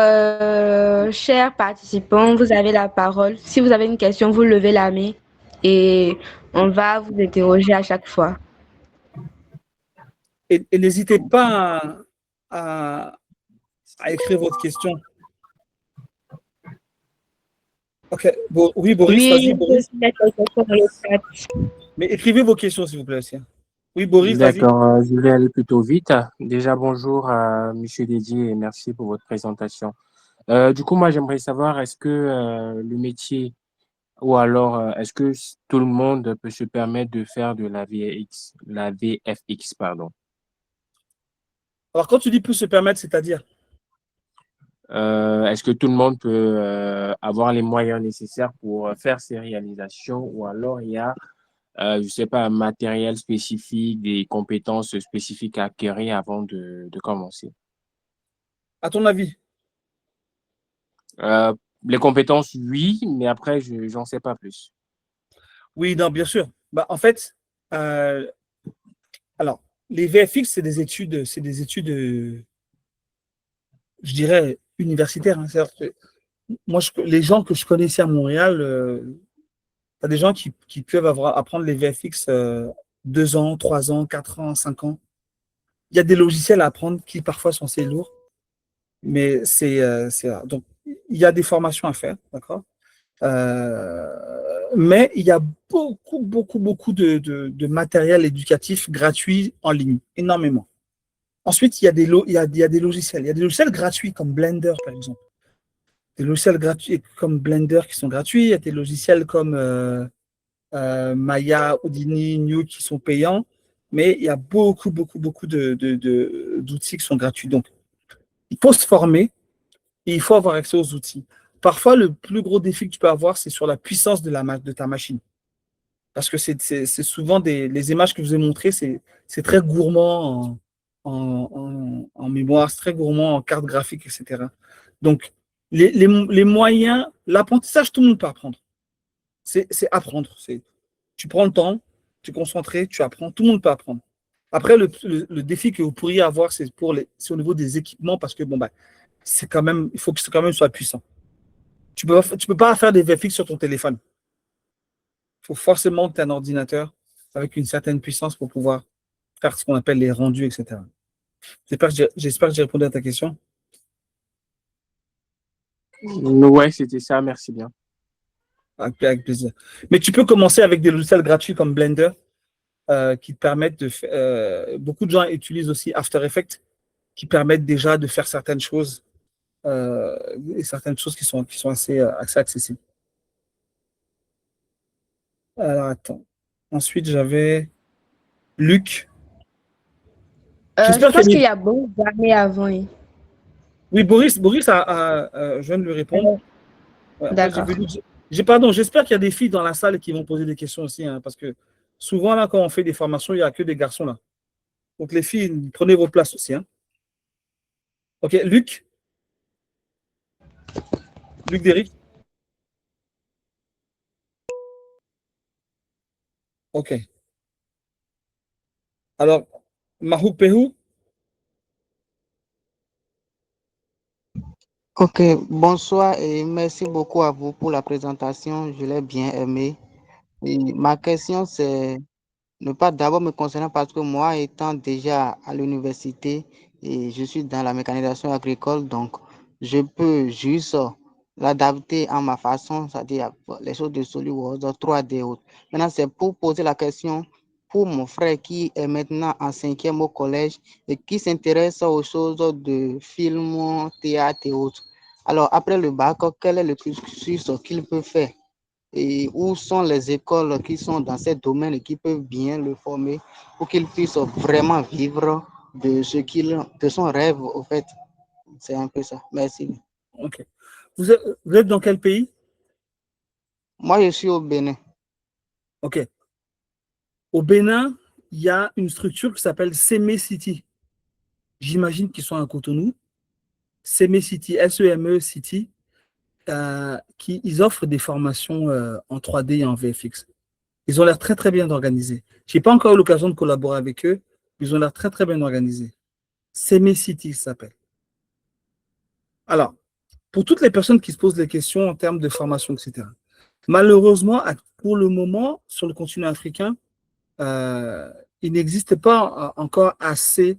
chers participants, vous avez la parole. Si vous avez une question, vous levez la main et on va vous interroger à chaque fois. Et n'hésitez pas à écrire votre question. Ok. Bon, oui, Boris, Oui, vas-y, vous pouvez Boris. mettre les questions dans le chat. Mais écrivez vos questions, s'il vous plaît aussi. Oui, Boris, vas-y. D'accord, je vais aller plutôt vite. Déjà, bonjour à M. Dédier et merci pour votre présentation. Du coup, moi, j'aimerais savoir, est-ce que le métier Ou alors, est-ce que tout le monde peut se permettre de faire de la VFX, pardon. Alors, quand tu dis peut se permettre, c'est-à-dire? Est-ce que tout le monde peut avoir les moyens nécessaires pour faire ces réalisations ou alors il y a, je sais pas, un matériel spécifique, des compétences spécifiques à acquérir avant de commencer? À ton avis? Euh, les compétences, oui, mais après, j'en sais pas plus. Oui, non, bien sûr. Bah, en fait, euh, alors, les VFX, c'est des études, je dirais, universitaires, hein. C'est-à-dire que moi, les gens que je connais ici à Montréal, tu as des gens qui peuvent apprendre les VFX 2 ans, 3 ans, 4 ans, 5 ans. Il y a des logiciels à apprendre qui parfois sont assez lourds, mais donc il y a des formations à faire, d'accord? Mais il y a beaucoup, beaucoup, beaucoup de matériel éducatif gratuit en ligne, énormément. Ensuite, il y a des logiciels. Il y a des logiciels gratuits comme Blender, par exemple. Des logiciels gratuits comme Blender qui sont gratuits. Il y a des logiciels comme Maya, Houdini, New qui sont payants. Mais il y a beaucoup, beaucoup, beaucoup d'outils qui sont gratuits. Donc, il faut se former et il faut avoir accès aux outils. Parfois, le plus gros défi que tu peux avoir, c'est sur la puissance de ta machine. Parce que c'est souvent les images que je vous ai montrées, c'est très gourmand en mémoire, c'est très gourmand en carte graphique, etc. Donc, les moyens, l'apprentissage, tout le monde peut apprendre. C'est apprendre. Tu prends le temps, tu es concentré, tu apprends, tout le monde peut apprendre. Après, le défi que vous pourriez avoir, c'est au niveau des équipements, parce que bon, bah, c'est quand même, il faut que ce quand même soit puissant. Tu peux pas faire des VFX sur ton téléphone. Il faut forcément que tu aies un ordinateur avec une certaine puissance pour pouvoir faire ce qu'on appelle les rendus, etc. J'espère que j'ai répondu à ta question. Ouais, c'était ça, merci bien. Avec plaisir. Mais tu peux commencer avec des logiciels gratuits comme Blender qui te permettent de faire. Beaucoup de gens utilisent aussi After Effects qui permettent déjà de faire certaines choses et certaines choses qui sont assez accessibles. Alors, attends. Ensuite, j'avais Luc. Je pense Qu'il y qu'il a y a beaucoup d'années avant. Oui. Oui, Boris je viens de lui répondre. Ouais, après, D'accord. pardon, j'espère qu'il y a des filles dans la salle qui vont poser des questions aussi, hein, parce que souvent, là, quand on fait des formations, il n'y a que des garçons là. Donc, les filles, prenez vos places aussi. Hein. OK, Luc Derrick. OK. Alors, Mahou Pehou. Ok, bonsoir et merci beaucoup à vous pour la présentation. Je l'ai bien aimé. Et ma question, c'est ne pas d'abord me concernant parce que moi, étant déjà à l'université et je suis dans la mécanisation agricole, donc je peux juste l'adapter à ma façon, c'est-à-dire les choses de SolidWorks, 3D et autres. Maintenant, c'est pour poser la question pour mon frère qui est maintenant en 5e au collège et qui s'intéresse aux choses de film, théâtre et autres. Alors, après le bac, quel est le cursus qu'il peut faire? Et où sont les écoles qui sont dans ces domaines et qui peuvent bien le former pour qu'il puisse vraiment vivre de son rêve, au fait. C'est un peu ça. Merci. OK. Vous êtes dans quel pays? Moi, je suis au Bénin. OK. Au Bénin, il y a une structure qui s'appelle Seme City. J'imagine qu'ils sont à Cotonou. Seme City, S-E-M-E City. Ils offrent des formations en 3D et en VFX. Ils ont l'air très, très bien organisés. Je n'ai pas encore eu l'occasion de collaborer avec eux, mais ils ont l'air très, très bien organisés. Seme City, ça s'appelle. Alors, pour toutes les personnes qui se posent des questions en termes de formation, etc., malheureusement, pour le moment, sur le continent africain, il n'existe pas encore assez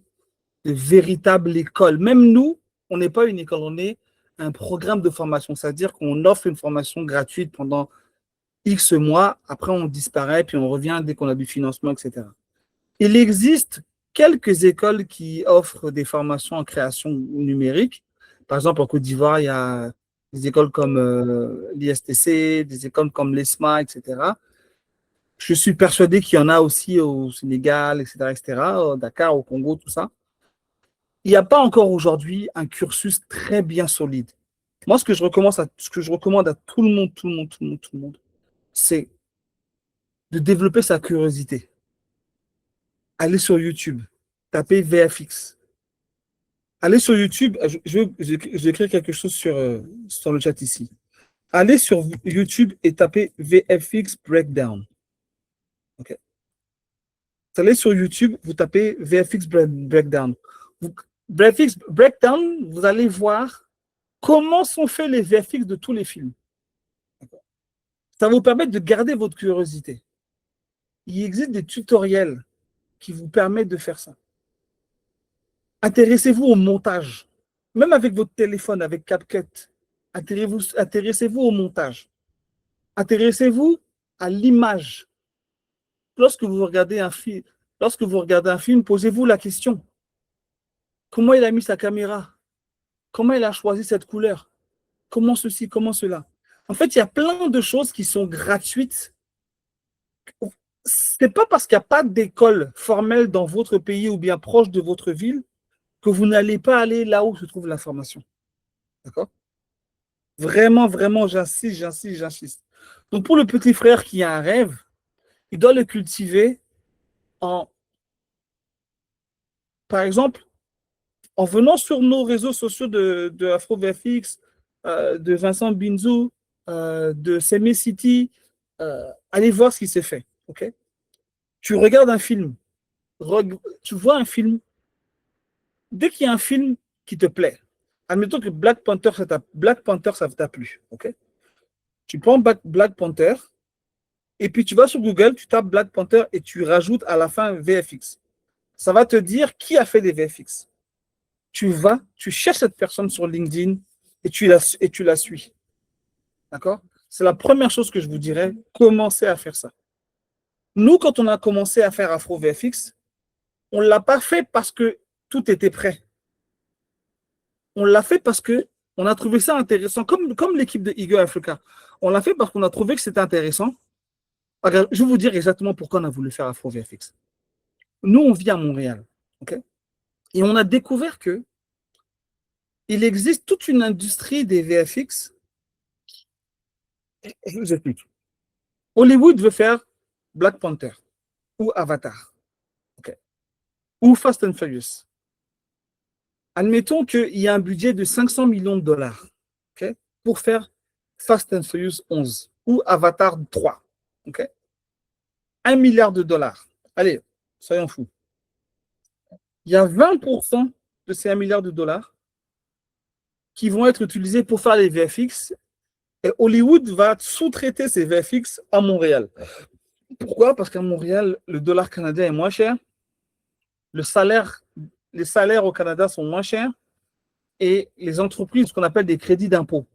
de véritables écoles. Même nous, on n'est pas une école, on est un programme de formation, c'est-à-dire qu'on offre une formation gratuite pendant X mois, après on disparaît, puis on revient dès qu'on a du financement, etc. Il existe quelques écoles qui offrent des formations en création numérique. Par exemple, en Côte d'Ivoire, il y a des écoles comme l'ISTC, des écoles comme l'ESMA, etc. Je suis persuadé qu'il y en a aussi au Sénégal, etc., au Dakar, au Congo, tout ça. Il n'y a pas encore aujourd'hui un cursus très bien solide. Moi, ce que je recommande à tout le monde, c'est de développer sa curiosité. Allez sur YouTube, tapez VFX. Allez sur YouTube, je vais écrire quelque chose sur le chat ici. Allez sur YouTube et tapez VFX Breakdown. Ok. Vous allez sur YouTube, vous tapez VFX Breakdown. VFX Breakdown, vous allez voir comment sont faits les VFX de tous les films. Ça va vous permettre de garder votre curiosité. Il existe des tutoriels qui vous permettent de faire ça. Intéressez-vous au montage. Même avec votre téléphone, avec CapCut, intéressez-vous au montage. Intéressez-vous à l'image. Lorsque vous regardez un film, posez-vous la question. Comment il a mis sa caméra? Comment il a choisi cette couleur? Comment ceci, comment cela? En fait, il y a plein de choses qui sont gratuites. Ce n'est pas parce qu'il n'y a pas d'école formelle dans votre pays ou bien proche de votre ville que vous n'allez pas aller là où se trouve l'information. D'accord? Vraiment, vraiment, j'insiste. Donc, pour le petit frère qui a un rêve, il doit le cultiver par exemple, en venant sur nos réseaux sociaux de AfroVFX, de Vincent Binzou, de Seme City, allez voir ce qui s'est fait. Okay? Tu regardes un film, tu vois un film, dès qu'il y a un film qui te plaît, admettons que Black Panther, ça t'a plu. Okay? Tu prends Black Panther, et puis tu vas sur Google, tu tapes Black Panther et tu rajoutes à la fin VFX. Ça va te dire qui a fait des VFX. Tu cherches cette personne sur LinkedIn et tu la suis. D'accord? C'est la première chose que je vous dirais, commencez à faire ça. Nous, quand on a commencé à faire Afro VFX, on ne l'a pas fait parce que tout était prêt. On l'a fait parce qu'on a trouvé ça intéressant, comme l'équipe de Eagle Africa. On l'a fait parce qu'on a trouvé que c'était intéressant. Alors, je vais vous dire exactement pourquoi on a voulu faire Afro VFX. Nous, on vit à Montréal. Okay? Et on a découvert qu'il existe toute une industrie des VFX. Je vous explique. Hollywood veut faire Black Panther ou Avatar. Okay? Ou Fast and Furious. Admettons qu'il y a un budget de 500 millions de dollars, okay, pour faire Fast and Furious 11 ou Avatar 3. Okay? 1 milliard de dollars. Allez, soyons fous. Il y a 20% de ces 1 milliard de dollars qui vont être utilisés pour faire les VFX et Hollywood va sous-traiter ces VFX à Montréal. Pourquoi? Parce qu'à Montréal, le dollar canadien est moins cher, les salaires au Canada sont moins chers et les entreprises, ce qu'on appelle des crédits d'impôt,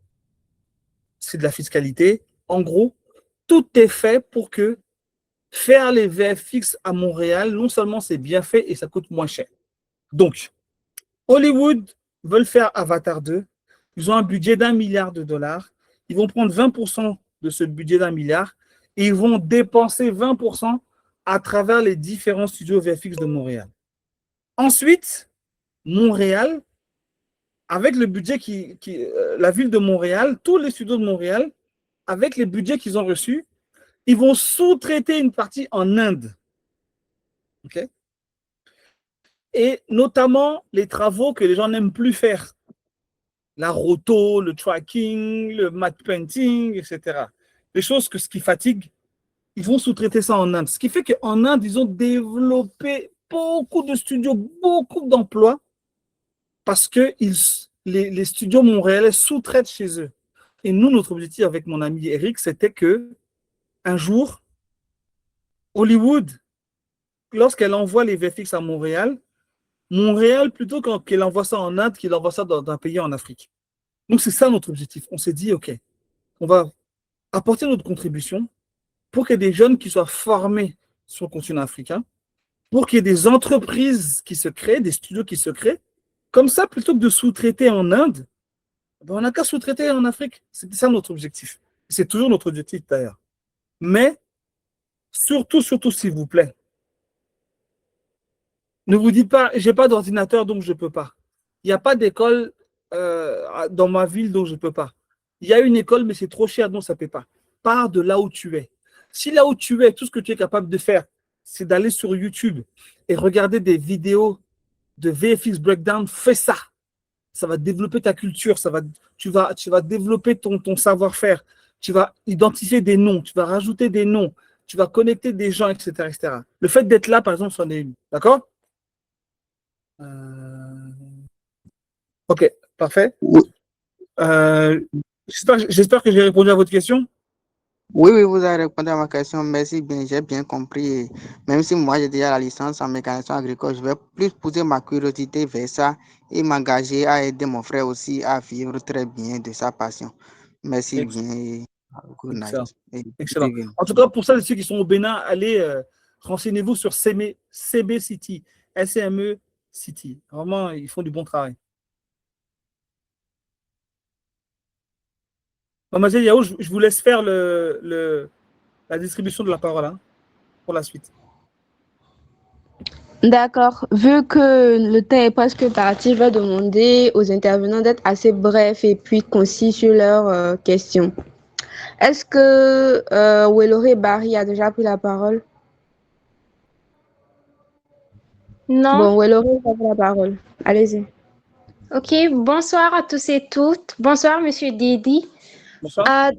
c'est de la fiscalité. En gros, tout est fait pour que faire les VFX à Montréal, non seulement c'est bien fait et ça coûte moins cher. Donc, Hollywood veulent faire Avatar 2. Ils ont un budget d'1 milliard de dollars. Ils vont prendre 20% de ce budget d'1 milliard et ils vont dépenser 20% à travers les différents studios VFX de Montréal. Ensuite, Montréal, avec le budget la ville de Montréal, tous les studios de Montréal, avec les budgets qu'ils ont reçus, ils vont sous-traiter une partie en Inde. Okay? Et notamment les travaux que les gens n'aiment plus faire. La roto, le tracking, le matte painting, etc. Les choses ce qui fatigue, ils vont sous-traiter ça en Inde. Ce qui fait qu'en Inde, ils ont développé beaucoup de studios, beaucoup d'emplois, parce que les studios montréalais sous-traitent chez eux. Et nous, notre objectif avec mon ami Eric, c'était que un jour, Hollywood, lorsqu'elle envoie les VFX à Montréal, plutôt qu'elle envoie ça en Inde, qu'il envoie ça dans un pays en Afrique. Donc, c'est ça notre objectif. On s'est dit, OK, on va apporter notre contribution pour qu'il y ait des jeunes qui soient formés sur le continent africain, pour qu'il y ait des entreprises qui se créent, des studios qui se créent. Comme ça, plutôt que de sous-traiter en Inde, Ben, on n'a qu'à sous-traiter en Afrique. C'était ça notre objectif. C'est toujours notre objectif d'ailleurs. Mais surtout, s'il vous plaît, ne vous dites pas, j'ai pas d'ordinateur donc je peux pas. Il n'y a pas d'école dans ma ville donc je peux pas. Il y a une école mais c'est trop cher donc ça ne peut pas. Pars de là où tu es. Si là où tu es, tout ce que tu es capable de faire, c'est d'aller sur YouTube et regarder des vidéos de VFX Breakdown, fais ça. Ça va développer ta culture, tu vas développer ton savoir-faire, tu vas identifier des noms, tu vas rajouter des noms, tu vas connecter des gens, etc., etc. Le fait d'être là, par exemple, c'en est une. D'accord? Ok, parfait. Oui. J'espère que j'ai répondu à votre question. Oui, vous avez répondu à ma question. Merci bien, j'ai bien compris. Et même si moi j'ai déjà la licence en mécanisation agricole, je vais plus pousser ma curiosité vers ça et m'engager à aider mon frère aussi à vivre très bien de sa passion. Merci bien et good Excellent. night. Et Excellent. En tout cas, pour celles et ceux qui sont au Bénin, allez, renseignez-vous sur CB City, SME City. Vraiment, ils font du bon travail. Mademoiselle Yao, je vous laisse faire la distribution de la parole hein, pour la suite. D'accord. Vu que le temps est presque parti, je vais demander aux intervenants d'être assez brefs et puis concis sur leurs questions. Est-ce que Welloré Barry a déjà pris la parole? Non. Bon, Welloré, vous avez la parole. Allez-y. Ok, bonsoir à tous et toutes. Bonsoir, Monsieur Didi. Bonsoir.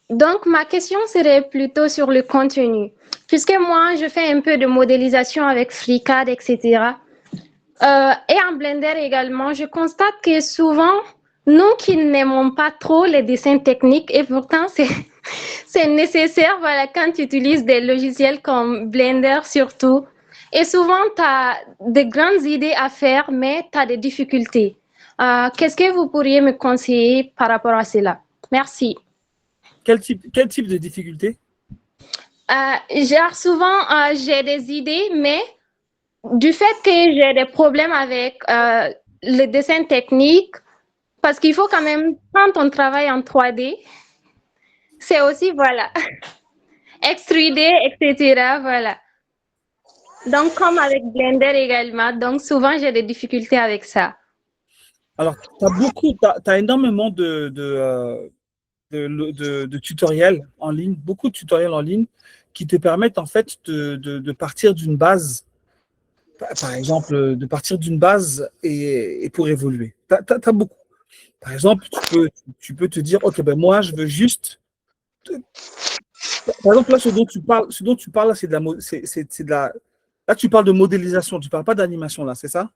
Donc, ma question serait plutôt sur le contenu. Puisque moi, je fais un peu de modélisation avec FreeCAD, etc. Et en Blender également, je constate que souvent, nous qui n'aimons pas trop les dessins techniques, et pourtant, c'est nécessaire voilà, quand tu utilises des logiciels comme Blender surtout. Et souvent, tu as de grandes idées à faire, mais tu as des difficultés. Qu'est-ce que vous pourriez me conseiller par rapport à cela? Merci. Quel type de difficulté? Genre souvent, j'ai des idées, mais du fait que j'ai des problèmes avec le dessin technique, parce qu'il faut quand même, quand on travaille en 3D, c'est aussi, voilà, extruder, etc., voilà. Donc, comme avec Blender également, donc souvent, j'ai des difficultés avec ça. Alors, tu as énormément de tutoriels en ligne, beaucoup de tutoriels en ligne qui te permettent en fait de partir d'une base, par exemple, de partir d'une base et pour évoluer. Tu as beaucoup. Par exemple, tu peux te dire, ok, ben moi, je veux juste. Par exemple, là, ce dont tu parles, c'est de la. Là, tu parles de modélisation, tu ne parles pas d'animation, là, c'est ça?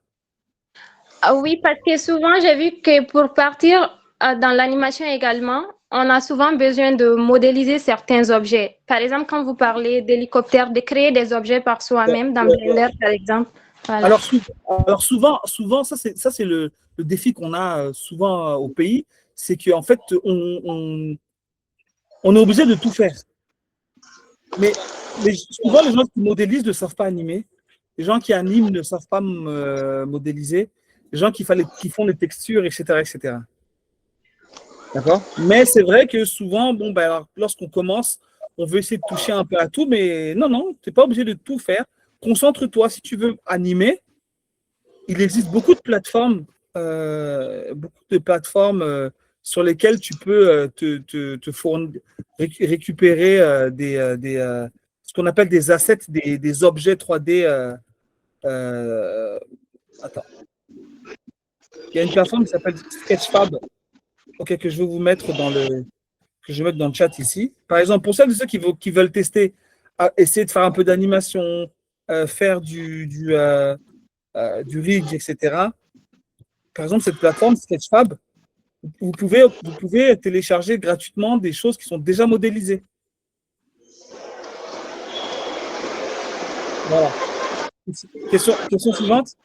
Oui, parce que souvent, j'ai vu que pour partir dans l'animation également, on a souvent besoin de modéliser certains objets. Par exemple, quand vous parlez d'hélicoptère, de créer des objets par soi-même dans Blender, par exemple. Voilà. Alors souvent, ça c'est le défi qu'on a souvent au pays, c'est qu'en fait, on est obligé de tout faire. Mais souvent, les gens qui modélisent ne savent pas animer. Les gens qui animent ne savent pas modéliser. Les gens qui font les textures, etc., etc. D'accord? Mais c'est vrai que souvent, bon, ben, alors, lorsqu'on commence, on veut essayer de toucher un peu à tout, mais non, tu n'es pas obligé de tout faire. Concentre-toi. Si tu veux animer, il existe beaucoup de plateformes, sur lesquelles tu peux récupérer ce qu'on appelle des assets, des objets 3D. Attends. Il y a une plateforme qui s'appelle Sketchfab, que je vais vous mettre que je vais mettre dans le chat ici. Par exemple, pour celles et ceux qui veulent tester, essayer de faire un peu d'animation, faire du rig, etc. Par exemple, cette plateforme Sketchfab, vous pouvez télécharger gratuitement des choses qui sont déjà modélisées. Voilà. Question suivante.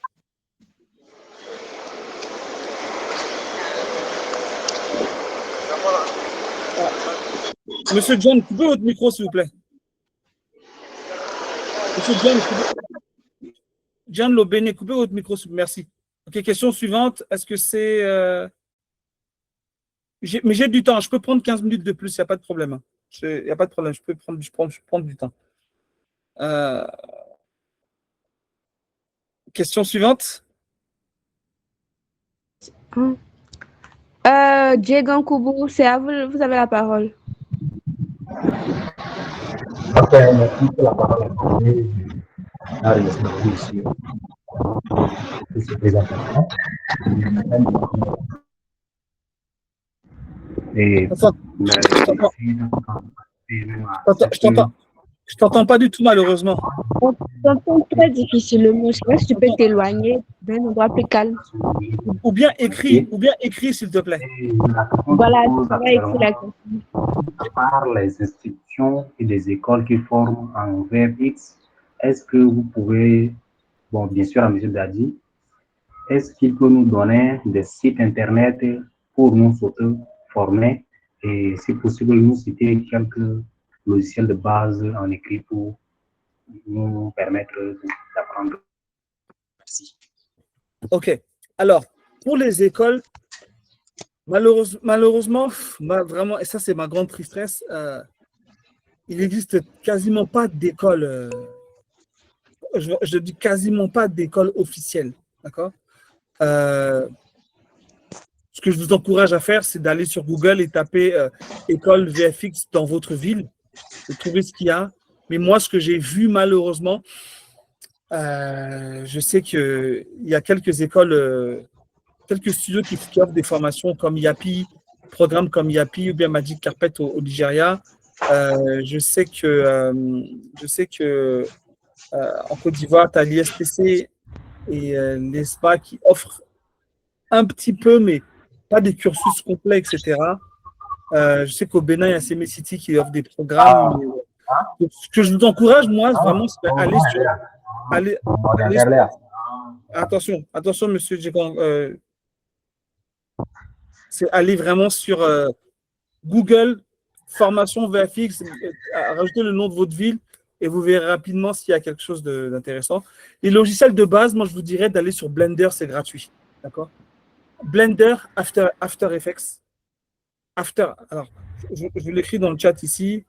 Monsieur John, coupez votre micro, s'il vous plaît. Monsieur John Lobene, coupez votre micro, s'il vous plaît. Merci. Ok, question suivante. Est-ce que c'est Mais j'ai du temps. Je peux prendre 15 minutes de plus, il n'y a pas de problème. Il n'y a pas de problème. Je peux prendre du temps. Question suivante. Diegan Koubou, c'est à vous, vous avez la parole. Ok, merci pour la parole. La remercie ici pour cette présentation. Et je t'entends pas du tout, malheureusement. On t'entend très difficilement. Je sais pas si tu peux t'éloigner d'un endroit plus calme. Ou bien écrit, s'il te plaît. Voilà, tu vas écrire la question. À part les institutions et les écoles qui forment en VFX, est-ce que vous pouvez, bon, bien sûr, à M. Dadi, est-ce qu'il peut nous donner des sites Internet pour nous former et, si possible, nous citer quelques logiciels de base en écrit pour nous permettre d'apprendre. Merci. Ok. Alors, pour les écoles, malheureusement, vraiment, et ça c'est ma grande tristesse, il n'existe quasiment pas d'école, je dis quasiment pas d'école officielle, d'accord? Ce que je vous encourage à faire, c'est d'aller sur Google et taper école VFX dans votre ville, de trouver ce qu'il y a. Mais moi, ce que j'ai vu, malheureusement, je sais qu'il y a quelques écoles, quelques studios qui offrent des formations comme Yapi, programmes comme Yapi ou bien Magic Carpet au Nigeria. Je sais que en Côte d'Ivoire, tu as l'ISPC et l'ESPA qui offrent un petit peu, mais pas des cursus complets, etc. Je sais qu'au Bénin, il y a CME City qui offre des programmes. Donc, ce que je vous encourage, moi, vraiment, c'est d'aller sur. Attention, monsieur Djekan. C'est aller vraiment sur Google, formation VFX, rajoutez le nom de votre ville et vous verrez rapidement s'il y a quelque chose d'intéressant. Les logiciels de base, moi, je vous dirais d'aller sur Blender, c'est gratuit. D'accord? Blender, After Effects. Alors, je l'écris dans le chat ici.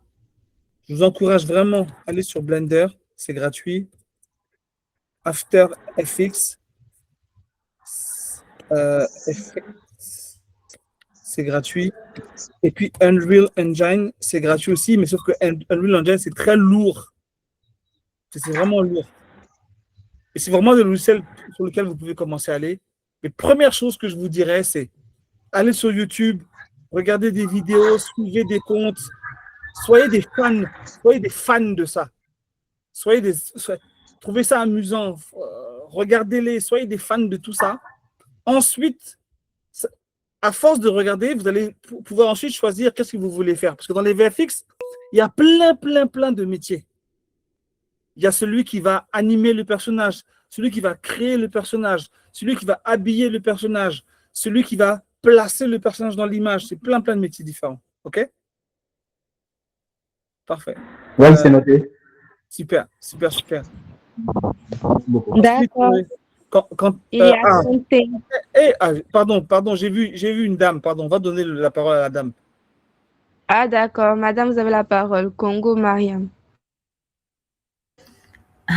Je vous encourage vraiment à aller sur Blender, c'est gratuit. After Effects, c'est gratuit. Et puis Unreal Engine, c'est gratuit aussi, mais sauf que Unreal Engine, c'est très lourd. C'est vraiment lourd. Et c'est vraiment des logiciels sur lesquels vous pouvez commencer à aller. Mais première chose que je vous dirais, c'est aller sur YouTube, regardez des vidéos, suivez des comptes, soyez des fans de ça. Trouvez ça amusant, regardez-les, soyez des fans de tout ça. Ensuite, à force de regarder, vous allez pouvoir ensuite choisir qu'est-ce que vous voulez faire. Parce que dans les VFX, il y a plein de métiers. Il y a celui qui va animer le personnage, celui qui va créer le personnage, celui qui va habiller le personnage, celui qui va placer le personnage dans l'image. C'est plein de métiers différents. OK? Parfait. Oui, c'est noté. Super. D'accord. Pardon, j'ai vu une dame. Pardon, on va donner la parole à la dame. Ah, d'accord. Madame, vous avez la parole. Congo Mariam.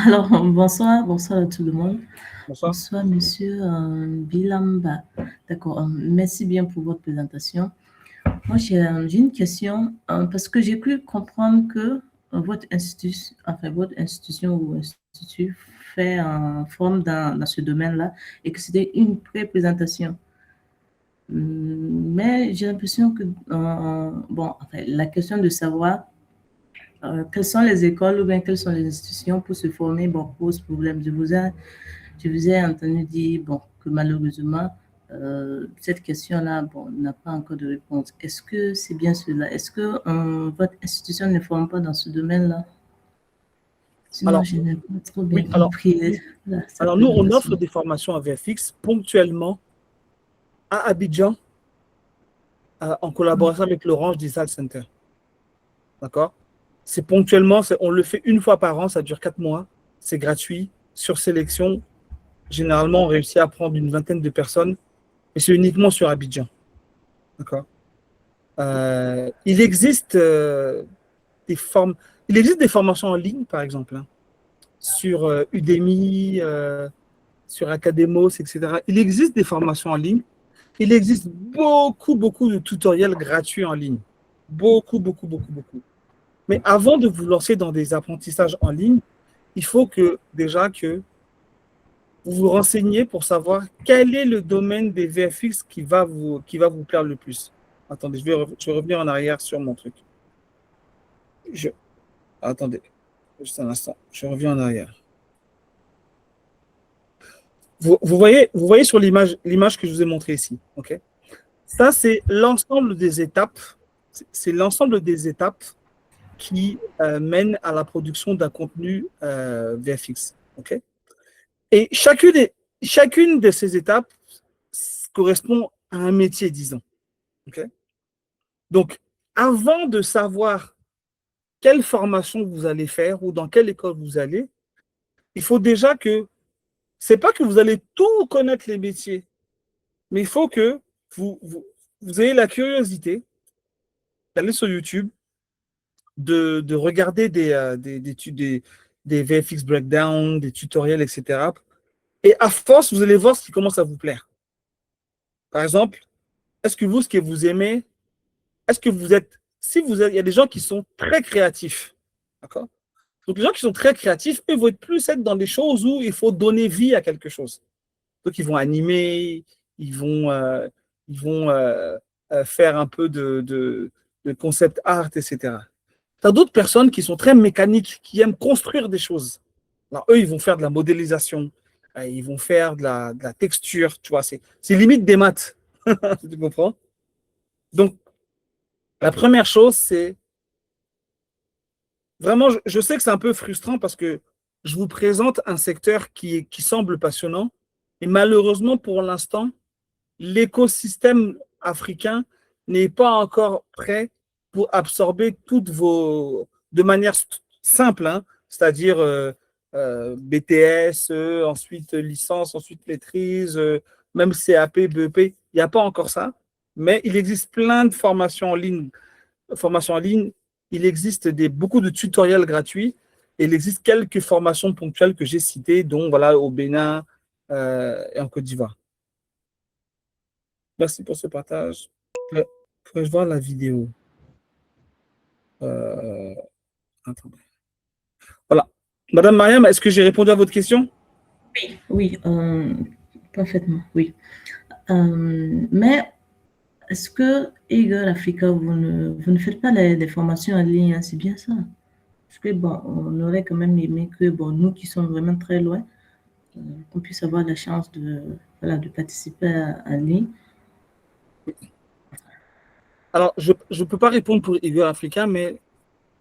Alors, bonsoir à tout le monde. Bonsoir, monsieur Bilamba. D'accord, merci bien pour votre présentation. Moi, j'ai une question, parce que j'ai cru comprendre que votre institution ou institut fait forme dans ce domaine-là et que c'était une pré-présentation. Mais j'ai l'impression que, la question de savoir quelles sont les écoles ou bien quelles sont les institutions pour se former, pose problème. Je vous ai entendu dire, que malheureusement, cette question-là, n'a pas encore de réponse. Est-ce que c'est bien cela? Est-ce que votre institution ne forme pas dans ce domaine-là? Sinon, je n'ai pas trop bien compris. Alors, nous, on offre des formations à VFX ponctuellement à Abidjan, en collaboration avec l'Orange Design Center. D'accord? C'est ponctuellement, on le fait une fois par an, ça dure 4 mois, c'est gratuit, sur sélection. Généralement, on réussit à prendre une vingtaine de personnes, et c'est uniquement sur Abidjan. D'accord? Il existe des formations en ligne, par exemple, hein, sur Udemy, sur Academos, etc. Il existe des formations en ligne. Il existe beaucoup de tutoriels gratuits en ligne. Beaucoup. Mais avant de vous lancer dans des apprentissages en ligne, il faut déjà que vous vous renseigniez pour savoir quel est le domaine des VFX qui va vous plaire le plus. Attendez, je vais revenir en arrière sur mon truc. Attendez, juste un instant, je reviens en arrière. Vous voyez sur l'image que je vous ai montrée ici, ok? Ça, c'est l'ensemble des étapes. C'est l'ensemble des étapes qui mènent à la production d'un contenu VFX, ok? Et chacune de ces étapes correspond à un métier, disons, ok? Donc, avant de savoir quelle formation vous allez faire ou dans quelle école vous allez, il faut déjà c'est pas que vous allez tout connaître les métiers, mais il faut que vous ayez la curiosité d'aller sur YouTube, de regarder des VFX breakdown, des tutoriels, etc. Et à force, vous allez voir ce qui commence à vous plaire. Par exemple, est-ce que ce que vous aimez, est-ce que vous êtes, il y a des gens qui sont très créatifs, d'accord? Donc, les gens qui sont très créatifs, eux, vont être dans des choses où il faut donner vie à quelque chose. Donc, ils vont animer, ils vont faire un peu de concept art, etc. Tu as d'autres personnes qui sont très mécaniques, qui aiment construire des choses. Alors, eux, ils vont faire de la modélisation, ils vont faire de la texture, tu vois, c'est limite des maths. Tu comprends? Donc, la première chose, c'est vraiment, je sais que c'est un peu frustrant parce que je vous présente un secteur qui semble passionnant, et malheureusement, pour l'instant, l'écosystème africain n'est pas encore prêt pour absorber de manière simple, hein, c'est-à-dire BTS, ensuite licence, ensuite maîtrise, même CAP, BEP, il n'y a pas encore ça, mais il existe plein de formations en ligne. Il existe beaucoup de tutoriels gratuits et il existe quelques formations ponctuelles que j'ai citées, dont voilà, au Bénin et en Côte d'Ivoire. Merci pour ce partage. Pourrais-je voir la vidéo? Attendez. Voilà. Madame Mariam, est-ce que j'ai répondu à votre question? Oui, parfaitement, oui. Mais est-ce que Eagle Africa, vous ne faites pas des formations en ligne, hein, c'est bien ça? Parce que bon, on aurait quand même aimé que nous qui sommes vraiment très loin, qu'on puisse avoir la chance de participer en ligne. Alors, je ne peux pas répondre pour Eagle Africa, mais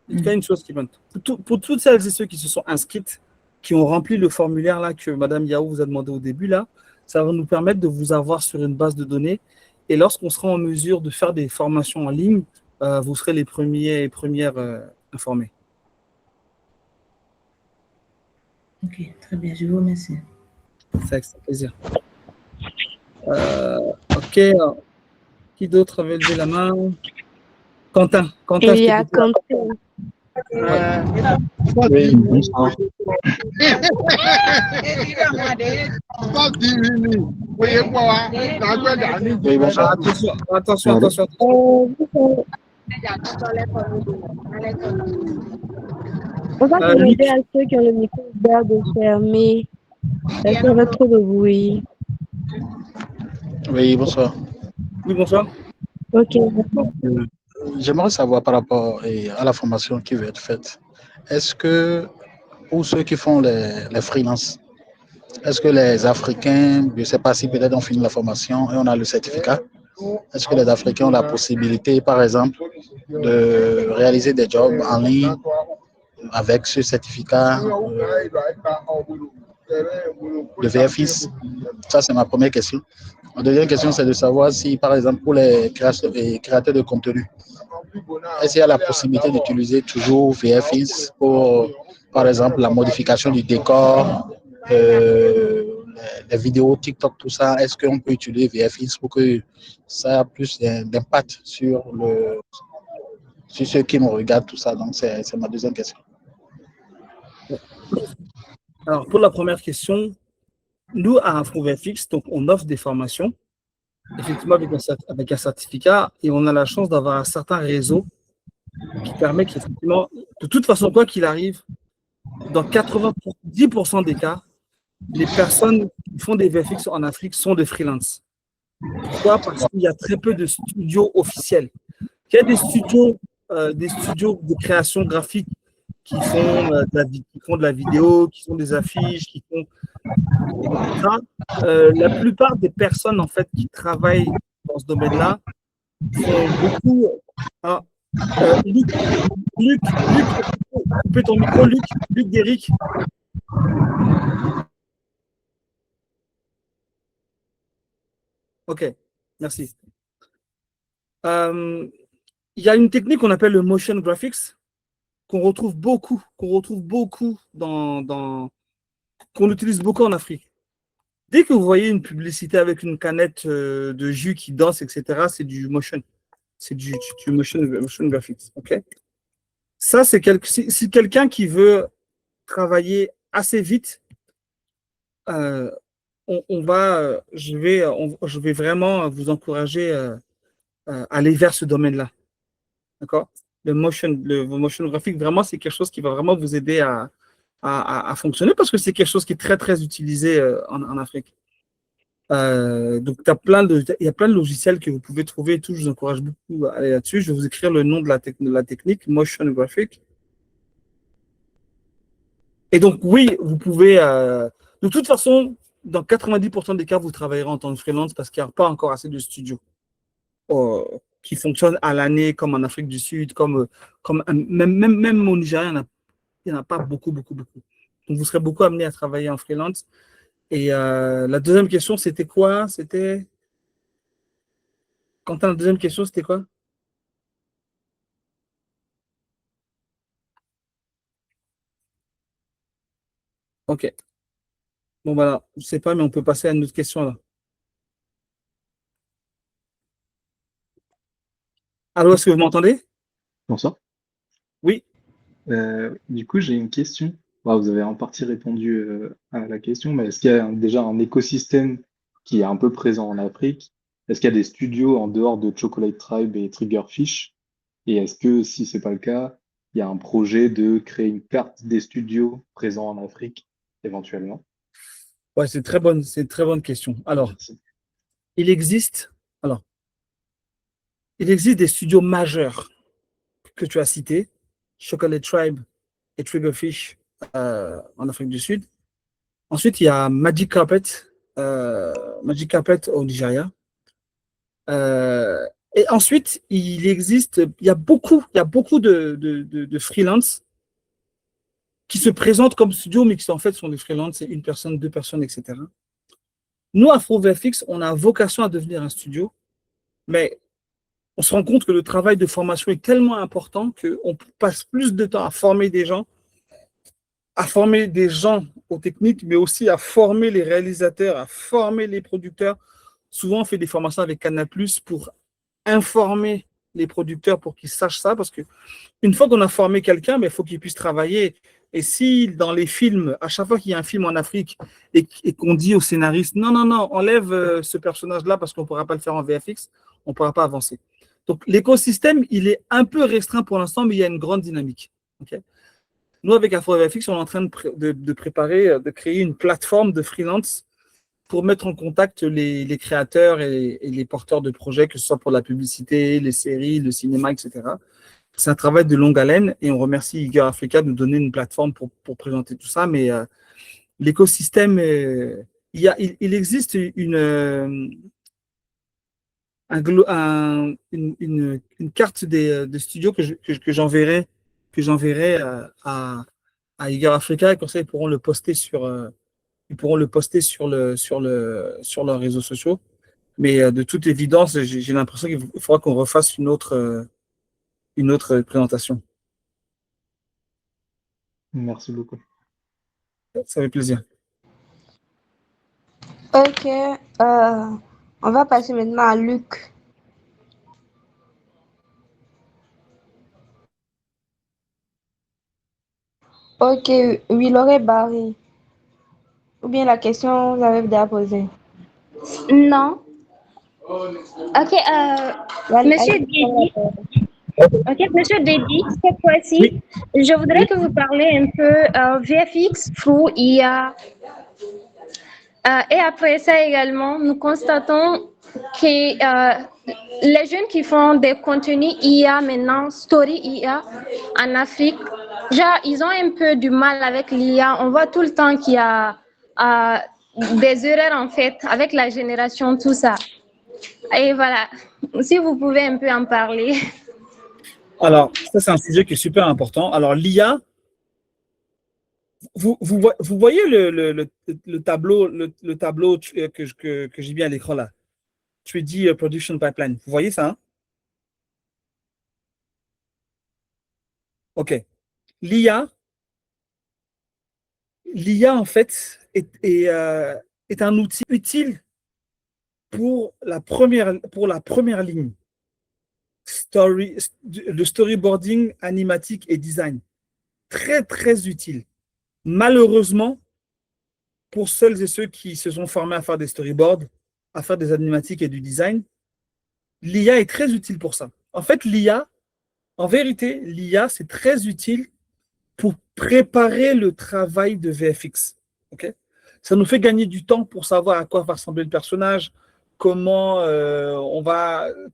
il y a une chose qui compte. Pour toutes celles et ceux qui se sont inscrites, qui ont rempli le formulaire là que Madame Yao vous a demandé au début, là, ça va nous permettre de vous avoir sur une base de données. Et lorsqu'on sera en mesure de faire des formations en ligne, vous serez les premiers et premières informés. Ok, très bien, je vous remercie. C'est avec plaisir. Ok. Qui d'autre avait levé la main? Quentin. Il y a Quentin. Oui, bonsoir. Oui, bonsoir. Attention. On va demander à ceux qui ont le micro ouvert de fermer. Ça ferait trop de bruit. Oui, bonsoir. Oui, bonsoir. Ok. J'aimerais savoir par rapport à la formation qui va être faite. Est-ce que, pour ceux qui font les freelances, est-ce que les Africains, je ne sais pas si peut-être on finit la formation et on a le certificat, est-ce que les Africains ont la possibilité, par exemple, de réaliser des jobs en ligne avec ce certificat de VFX? Ça, c'est ma première question. La deuxième question, c'est de savoir si, par exemple, pour les créateurs de contenu, est-ce qu'il y a la possibilité d'utiliser toujours VFX pour, par exemple, la modification du décor, les vidéos TikTok, tout ça, est-ce qu'on peut utiliser VFX pour que ça ait plus d'impact sur ceux qui nous regardent, tout ça? Donc, c'est ma deuxième question. Alors, pour la première question, nous, à InfoVFX, donc, on offre des formations, effectivement, avec un certificat, et on a la chance d'avoir un certain réseau qui permet qu'effectivement, de toute façon, quoi qu'il arrive, dans 90% des cas, les personnes qui font des VFX en Afrique sont des freelances. Pourquoi? Parce qu'il y a très peu de studios officiels. Il y a des studios de création graphique qui font de la vidéo, qui font des affiches, qui font ça. La plupart des personnes en fait qui travaillent dans ce domaine-là font beaucoup. Ah, Luc, coupez ton micro, Luc Derrick. Ok, merci. Il y a une technique qu'on appelle le motion graphics, qu'on retrouve beaucoup qu'on utilise beaucoup en Afrique. Dès que vous voyez une publicité avec une canette de jus qui danse, etc., c'est du motion. C'est du motion graphics. Ok. Ça, c'est si quelqu'un qui veut travailler assez vite, je vais vraiment vous encourager à aller vers ce domaine-là. D'accord? Le motion graphic, vraiment, c'est quelque chose qui va vraiment vous aider à fonctionner parce que c'est quelque chose qui est très, très utilisé en Afrique. Donc, il y a plein de logiciels que vous pouvez trouver et tout. Je vous encourage beaucoup à aller là-dessus. Je vais vous écrire le nom de la technique, motion graphic. Et donc, oui, vous pouvez. De toute façon, dans 90% des cas, vous travaillerez en tant que freelance parce qu'il n'y a pas encore assez de studios qui fonctionnent à l'année, comme en Afrique du Sud, même au Nigeria, il n'y en a pas beaucoup. Donc, vous serez beaucoup amené à travailler en freelance. Et la deuxième question, c'était quoi? Quentin, la deuxième question, c'était quoi? Ok. Bon, voilà, je ne sais pas, mais on peut passer à une autre question là. Allô, est-ce que vous m'entendez? Bonsoir. Oui. Du coup, j'ai une question. Bah, vous avez en partie répondu à la question, mais est-ce qu'il y a déjà un écosystème qui est un peu présent en Afrique? Est-ce qu'il y a des studios en dehors de Chocolate Tribe et Triggerfish? Et est-ce que, si c'est pas le cas, il y a un projet de créer une carte des studios présents en Afrique, éventuellement? Ouais, c'est une très bonne question. Alors, il existe des studios majeurs que tu as cités, Chocolate Tribe et Triggerfish en Afrique du Sud. Ensuite, il y a Magic Carpet au Nigeria. Et ensuite, il y a beaucoup de freelance qui se présentent comme studio, mais qui en fait sont des freelance, c'est une personne, deux personnes, etc. Nous, à AfroVFX, on a vocation à devenir un studio, mais on se rend compte que le travail de formation est tellement important qu'on passe plus de temps à former des gens aux techniques, mais aussi à former les réalisateurs, à former les producteurs. Souvent, on fait des formations avec Canal+ pour informer les producteurs pour qu'ils sachent ça, parce qu'une fois qu'on a formé quelqu'un, il faut qu'il puisse travailler. Et si dans les films, à chaque fois qu'il y a un film en Afrique et qu'on dit au scénariste, non, enlève ce personnage-là parce qu'on ne pourra pas le faire en VFX, on ne pourra pas avancer. Donc l'écosystème, il est un peu restreint pour l'instant, mais il y a une grande dynamique. Okay. Nous, avec AfroVFX, on est en train de préparer, de créer une plateforme de freelance pour mettre en contact les créateurs et les porteurs de projets, que ce soit pour la publicité, les séries, le cinéma, etc. C'est un travail de longue haleine et on remercie Eager Africa de nous donner une plateforme pour présenter tout ça. Mais l'écosystème, il existe une carte des studios que j'enverrai à Eager Africa, et comme ça ils pourront le poster sur leurs réseaux sociaux. Mais de toute évidence, j'ai l'impression qu'il faudra qu'on refasse une autre présentation. Merci beaucoup. Ça fait plaisir. Ok, on va passer maintenant à Luc. Ok, oui, Laurent Barry. Ou bien la question, vous avez déjà posée. Non. Ok, Monsieur Dédi. Ok, Monsieur Dédi, cette fois-ci, je voudrais que vous parlez un peu VFX, Flou, IA. Et après ça également, nous constatons que les jeunes qui font des contenus IA maintenant, story IA en Afrique, genre, ils ont un peu du mal avec l'IA. On voit tout le temps qu'il y a des erreurs en fait avec la génération, tout ça. Et voilà, si vous pouvez un peu en parler. Alors, ça, c'est un sujet qui est super important. Alors, l'IA, vous voyez le tableau, le tableau que j'ai mis à l'écran là, 3D Production Pipeline. Vous voyez ça, hein? OK. L'IA, en fait, est un outil utile pour la première ligne. Le storyboarding animatique et design. Très, très utile. Malheureusement, pour celles et ceux qui se sont formés à faire des storyboards, à faire des animatiques et du design, l'IA est très utile pour ça. En fait, en vérité, l'IA, c'est très utile pour préparer le travail de VFX. Okay? Ça nous fait gagner du temps pour savoir à quoi va ressembler le personnage,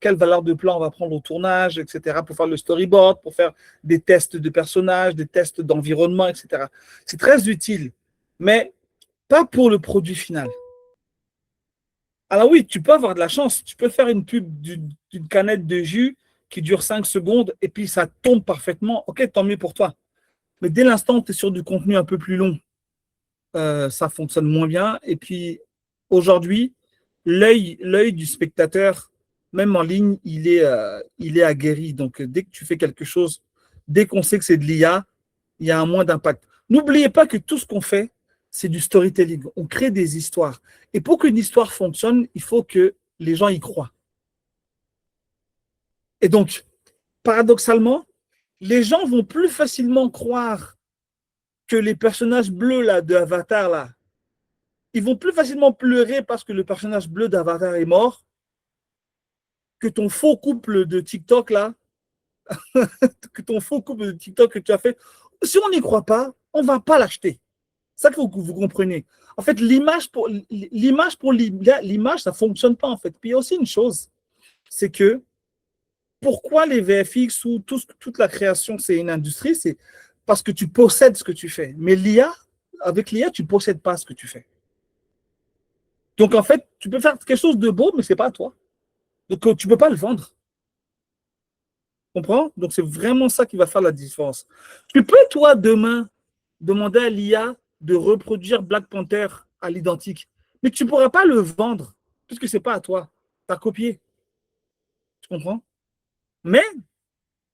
quelle valeur de plan on va prendre au tournage, etc., pour faire le storyboard, pour faire des tests de personnages, des tests d'environnement, etc. C'est très utile, mais pas pour le produit final. Alors oui, tu peux avoir de la chance. Tu peux faire une pub d'une canette de jus qui dure 5 secondes et puis ça tombe parfaitement. Ok, tant mieux pour toi. Mais dès l'instant où tu es sur du contenu un peu plus long, ça fonctionne moins bien. Et puis aujourd'hui, l'œil du spectateur, même en ligne, il est aguerri. Donc dès que tu fais quelque chose, dès qu'on sait que c'est de l'IA, il y a un moins d'impact. N'oubliez pas que tout ce qu'on fait, c'est du storytelling. On crée des histoires. Et pour qu'une histoire fonctionne, il faut que les gens y croient. Et donc, paradoxalement, les gens vont plus facilement croire que les personnages bleus là, de Avatar, là, ils vont plus facilement pleurer parce que le personnage bleu d'Avatar est mort que ton faux couple de TikTok là, que ton faux couple de TikTok que tu as fait. Si on n'y croit pas, on ne va pas l'acheter. C'est ça que vous comprenez. En fait, l'image, ça ne fonctionne pas en fait. Puis il y a aussi une chose, c'est que pourquoi les VFX ou toute la création, c'est une industrie, c'est parce que tu possèdes ce que tu fais. Mais avec l'IA, tu ne possèdes pas ce que tu fais. Donc, en fait, tu peux faire quelque chose de beau, mais ce n'est pas à toi. Donc, tu ne peux pas le vendre. Tu comprends? Donc, c'est vraiment ça qui va faire la différence. Tu peux, toi, demain, demander à l'IA de reproduire Black Panther à l'identique, mais tu ne pourras pas le vendre, puisque ce n'est pas à toi. Tu as copié. Tu comprends? Mais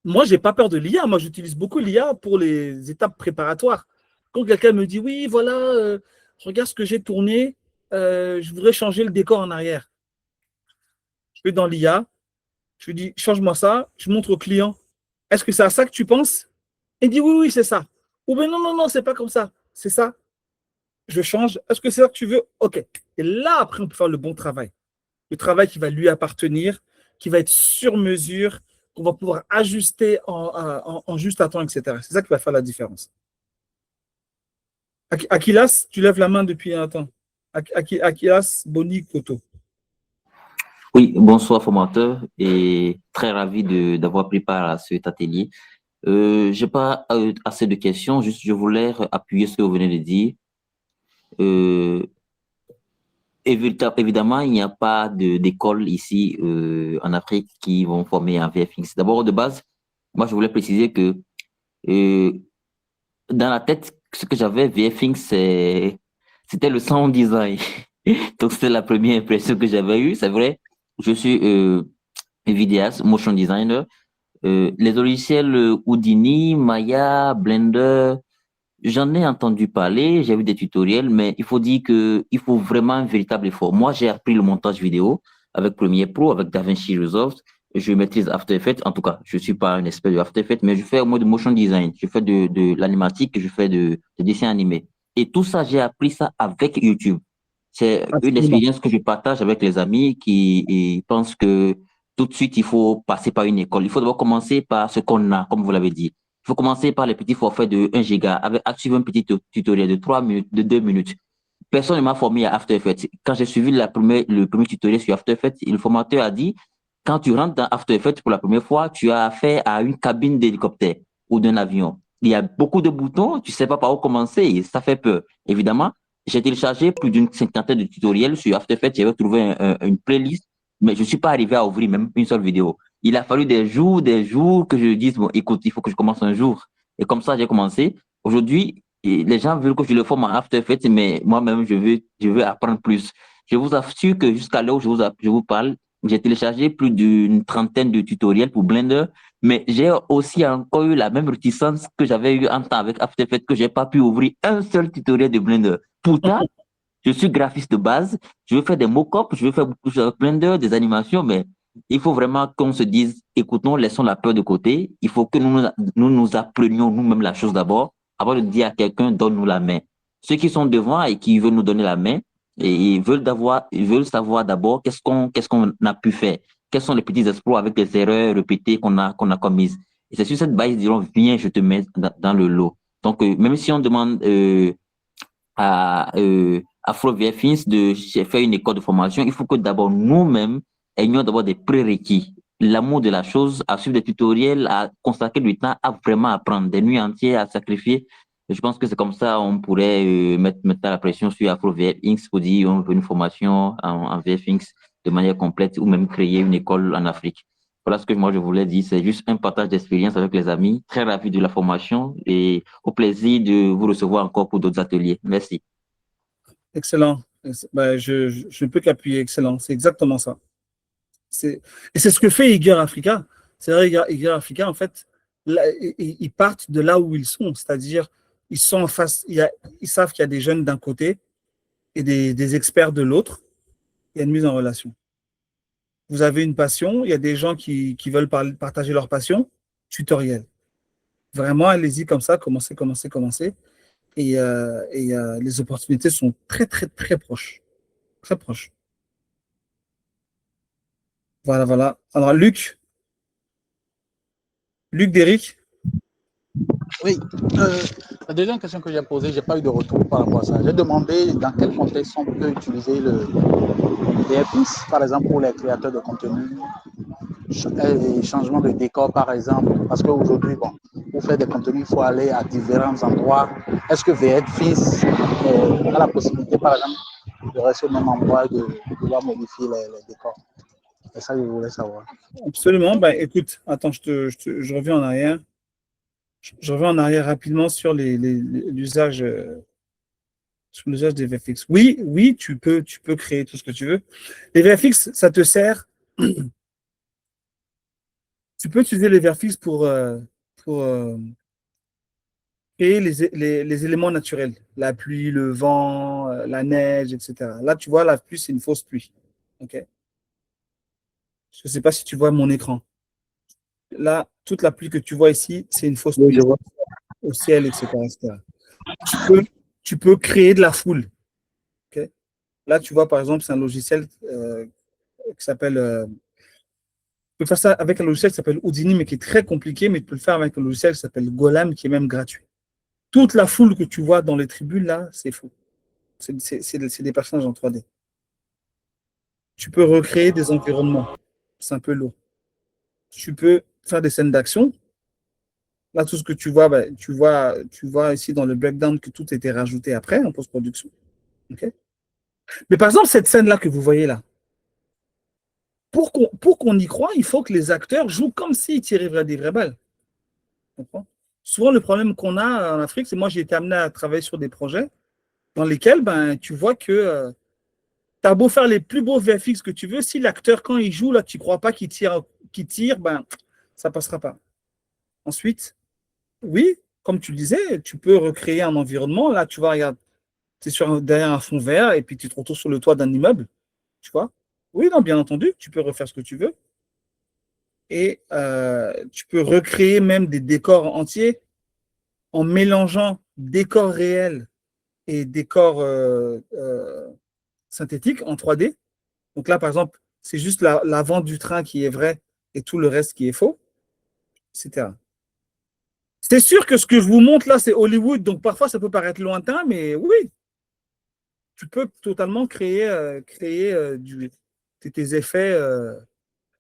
moi, je n'ai pas peur de l'IA. Moi, j'utilise beaucoup l'IA pour les étapes préparatoires. Quand quelqu'un me dit, oui, voilà, regarde ce que j'ai tourné, je voudrais changer le décor en arrière. Je vais dans l'IA, je lui dis, change-moi ça, je montre au client. Est-ce que c'est à ça que tu penses? Il dit, oui, c'est ça. Ou bien non, c'est pas comme ça. C'est ça. Je change. Est-ce que c'est ça que tu veux? OK. Et là, après, on peut faire le bon travail. Le travail qui va lui appartenir, qui va être sur mesure, qu'on va pouvoir ajuster en juste à temps, etc. C'est ça qui va faire la différence. Akilas, tu lèves la main depuis un temps. Akilas Boni Koto. Oui, bonsoir formateur et très ravi d'avoir pris part à cet atelier. Je n'ai pas assez de questions, juste je voulais appuyer ce que vous venez de dire. Évidemment, il n'y a pas d'école ici en Afrique qui vont former en VFX. D'abord, de base, moi, je voulais préciser que dans la tête, ce que j'avais, VFX, c'était le sound design. Donc, c'était la première impression que j'avais eue. C'est vrai, je suis vidéaste, motion designer. Les logiciels Houdini, Maya, Blender, j'en ai entendu parler, j'ai vu des tutoriels, mais il faut dire qu'il faut vraiment un véritable effort. Moi, j'ai appris le montage vidéo avec Premiere Pro, avec DaVinci Resolve. Je maîtrise After Effects. En tout cas, je ne suis pas un expert de After Effects, mais je fais au moins de motion design. Je fais de l'animatique, je fais de dessin animé. Et tout ça, j'ai appris ça avec YouTube. C'est une expérience que je partage avec les amis qui pensent que tout de suite, il faut passer par une école. Il faut d'abord commencer par ce qu'on a, comme vous l'avez dit. Il faut commencer par les petits forfaits de 1 giga avec suivre un petit tutoriel de 3 minutes, de 2 minutes. Personne ne m'a formé à After Effects. Quand j'ai suivi le premier tutoriel sur After Effects, le formateur a dit, quand tu rentres dans After Effects pour la première fois, tu as affaire à une cabine d'hélicoptère ou d'un avion. Il y a beaucoup de boutons, tu ne sais pas par où commencer et ça fait peur. Évidemment, j'ai téléchargé plus d'une cinquantaine de tutoriels sur After Effects. J'avais trouvé une playlist, mais je ne suis pas arrivé à ouvrir même une seule vidéo. Il a fallu des jours que je dise, bon, écoute, il faut que je commence un jour. Et comme ça, j'ai commencé. Aujourd'hui, les gens veulent que je le forme en After Effects, mais moi-même, je veux apprendre plus. Je vous assure que jusqu'à l'heure où je vous parle, j'ai téléchargé plus d'une trentaine de tutoriels pour Blender, mais j'ai aussi encore eu la même réticence que j'avais eu en temps avec After Effects, que j'ai pas pu ouvrir un seul tutoriel de Blender. Pourtant, je suis graphiste de base, je veux faire des mock-ups, je veux faire beaucoup de choses avec Blender, des animations, mais il faut vraiment qu'on se dise, écoutons, laissons la peur de côté. Il faut que nous apprenions nous-mêmes la chose d'abord, avant de dire à quelqu'un, donne-nous la main. Ceux qui sont devant et qui veulent nous donner la main, et ils veulent savoir d'abord qu'est-ce qu'on a pu faire, quels sont les petits exploits avec les erreurs répétées qu'on a commises. Et c'est sur cette base, ils diront, viens, je te mets dans le lot. Donc, même si on demande à Afro VFX de faire une école de formation, il faut que d'abord nous-mêmes ayons d'abord des prérequis, l'amour de la chose, à suivre des tutoriels, à consacrer du temps, à vraiment apprendre, des nuits entières à sacrifier. Je pense que c'est comme ça on pourrait mettre la pression sur Afro VFX pour dire on veut une formation en VFX de manière complète ou même créer une école en Afrique. Voilà ce que moi je voulais dire, c'est juste un partage d'expérience avec les amis, très ravi de la formation et au plaisir de vous recevoir encore pour d'autres ateliers. Merci. Excellent. Ben, je ne peux qu'appuyer, excellent. C'est exactement ça. Et c'est ce que fait Iger Africa. C'est vrai, Iger Africa, en fait, là, ils partent de là où ils sont, c'est-à-dire ils sont en face, ils savent qu'il y a des jeunes d'un côté et des experts de l'autre. Il y a une mise en relation. Vous avez une passion, il y a des gens qui veulent partager leur passion, tutoriel. Vraiment, allez-y comme ça, commencez. Et les opportunités sont très, très, très proches. Très proches. Voilà. Alors, Luc Derrick. Oui, la deuxième question que j'ai posée, je n'ai pas eu de retour par rapport à ça. J'ai demandé dans quel contexte on peut utiliser le VFX, par exemple pour les créateurs de contenu, changement de décor par exemple, parce qu'aujourd'hui, bon, pour faire des contenus, il faut aller à différents endroits. Est-ce que VFX a la possibilité, par exemple, de rester au même endroit et de pouvoir modifier les décors? C'est ça que je voulais savoir. Absolument. Ben, écoute, attends, je reviens en arrière. Je reviens en arrière rapidement sur l'usage des VFX. Oui, tu peux créer tout ce que tu veux. Les VFX, ça te sert. Tu peux utiliser les VFX pour créer les éléments naturels. La pluie, le vent, la neige, etc. Là, tu vois, la pluie, c'est une fausse pluie. OK? Je ne sais pas si tu vois mon écran. Là, toute la pluie que tu vois ici, c'est une fausse pluie au ciel, etc. Tu peux créer de la foule. Okay? Là, tu vois, par exemple, c'est un logiciel qui s'appelle... tu peux faire ça avec un logiciel qui s'appelle Houdini, mais qui est très compliqué, mais tu peux le faire avec un logiciel qui s'appelle Golam, qui est même gratuit. Toute la foule que tu vois dans les tribunes, là, c'est fou. C'est des personnages en 3D. Tu peux recréer des environnements. C'est un peu lourd. Tu peux faire des scènes d'action. Là, tout ce que tu vois, ben, tu vois ici dans le breakdown que tout a été rajouté après en post-production. Okay? Mais par exemple, cette scène-là que vous voyez là, pour qu'on y croie, il faut que les acteurs jouent comme s'ils tiraient des vraies balles. Souvent, le problème qu'on a en Afrique, c'est moi, j'ai été amené à travailler sur des projets dans lesquels ben, tu vois que tu as beau faire les plus beaux VFX que tu veux, si l'acteur, quand il joue, là, tu ne crois pas qu'il tire, ben, ça ne passera pas. Ensuite, oui, comme tu le disais, tu peux recréer un environnement. Là, tu vois, regarde, tu es derrière un fond vert et puis tu te retrouves sur le toit d'un immeuble, tu vois. Oui, non, bien entendu, tu peux refaire ce que tu veux. Et tu peux recréer même des décors entiers en mélangeant décors réels et décors synthétiques en 3D. Donc là, par exemple, c'est juste la vente du train qui est vraie et tout le reste qui est faux, etc. C'est sûr que ce que je vous montre là, c'est Hollywood, donc parfois ça peut paraître lointain, mais oui, tu peux totalement créer tes effets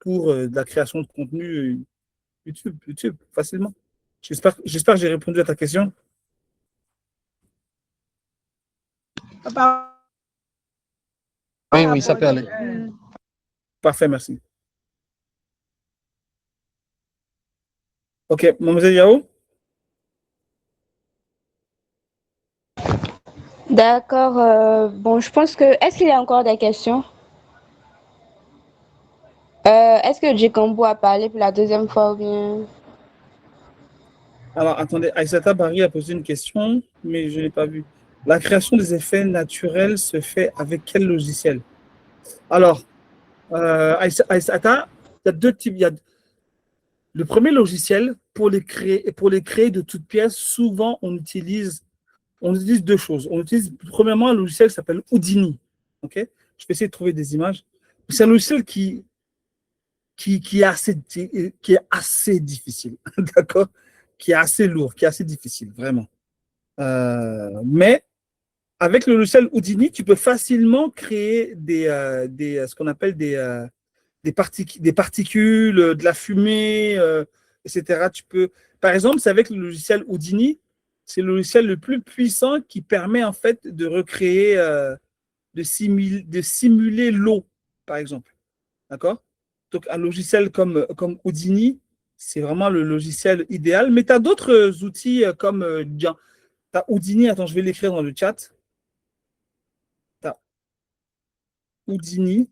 pour de la création de contenu YouTube, facilement. J'espère que j'ai répondu à ta question. Oui, oui, ça peut aller. Parfait, merci. Ok, mademoiselle Yao? D'accord. Bon, je pense que... Est-ce qu'il y a encore des questions? Est-ce que Djekambo a parlé pour la deuxième fois ou bien... Alors, attendez, Aïssata Bari a posé une question, mais je ne l'ai pas vue. La création des effets naturels se fait avec quel logiciel? Alors, Aïssata, il y a deux types. Le premier logiciel, pour les créer de toutes pièces, souvent on utilise deux choses. On utilise premièrement un logiciel qui s'appelle Houdini. Ok, je vais essayer de trouver des images. C'est un logiciel qui est assez difficile, d'accord? Qui est assez lourd, qui est assez difficile, vraiment. Mais avec le logiciel Houdini, tu peux facilement créer ce qu'on appelle des particules, de la fumée, etc. Par exemple, c'est avec le logiciel Houdini, c'est le logiciel le plus puissant qui permet en fait de recréer, de simuler l'eau, par exemple. D'accord? Donc, un logiciel comme Houdini, c'est vraiment le logiciel idéal. Mais tu as d'autres outils comme tu as Houdini, attends, je vais l'écrire dans le chat. Tu as Houdini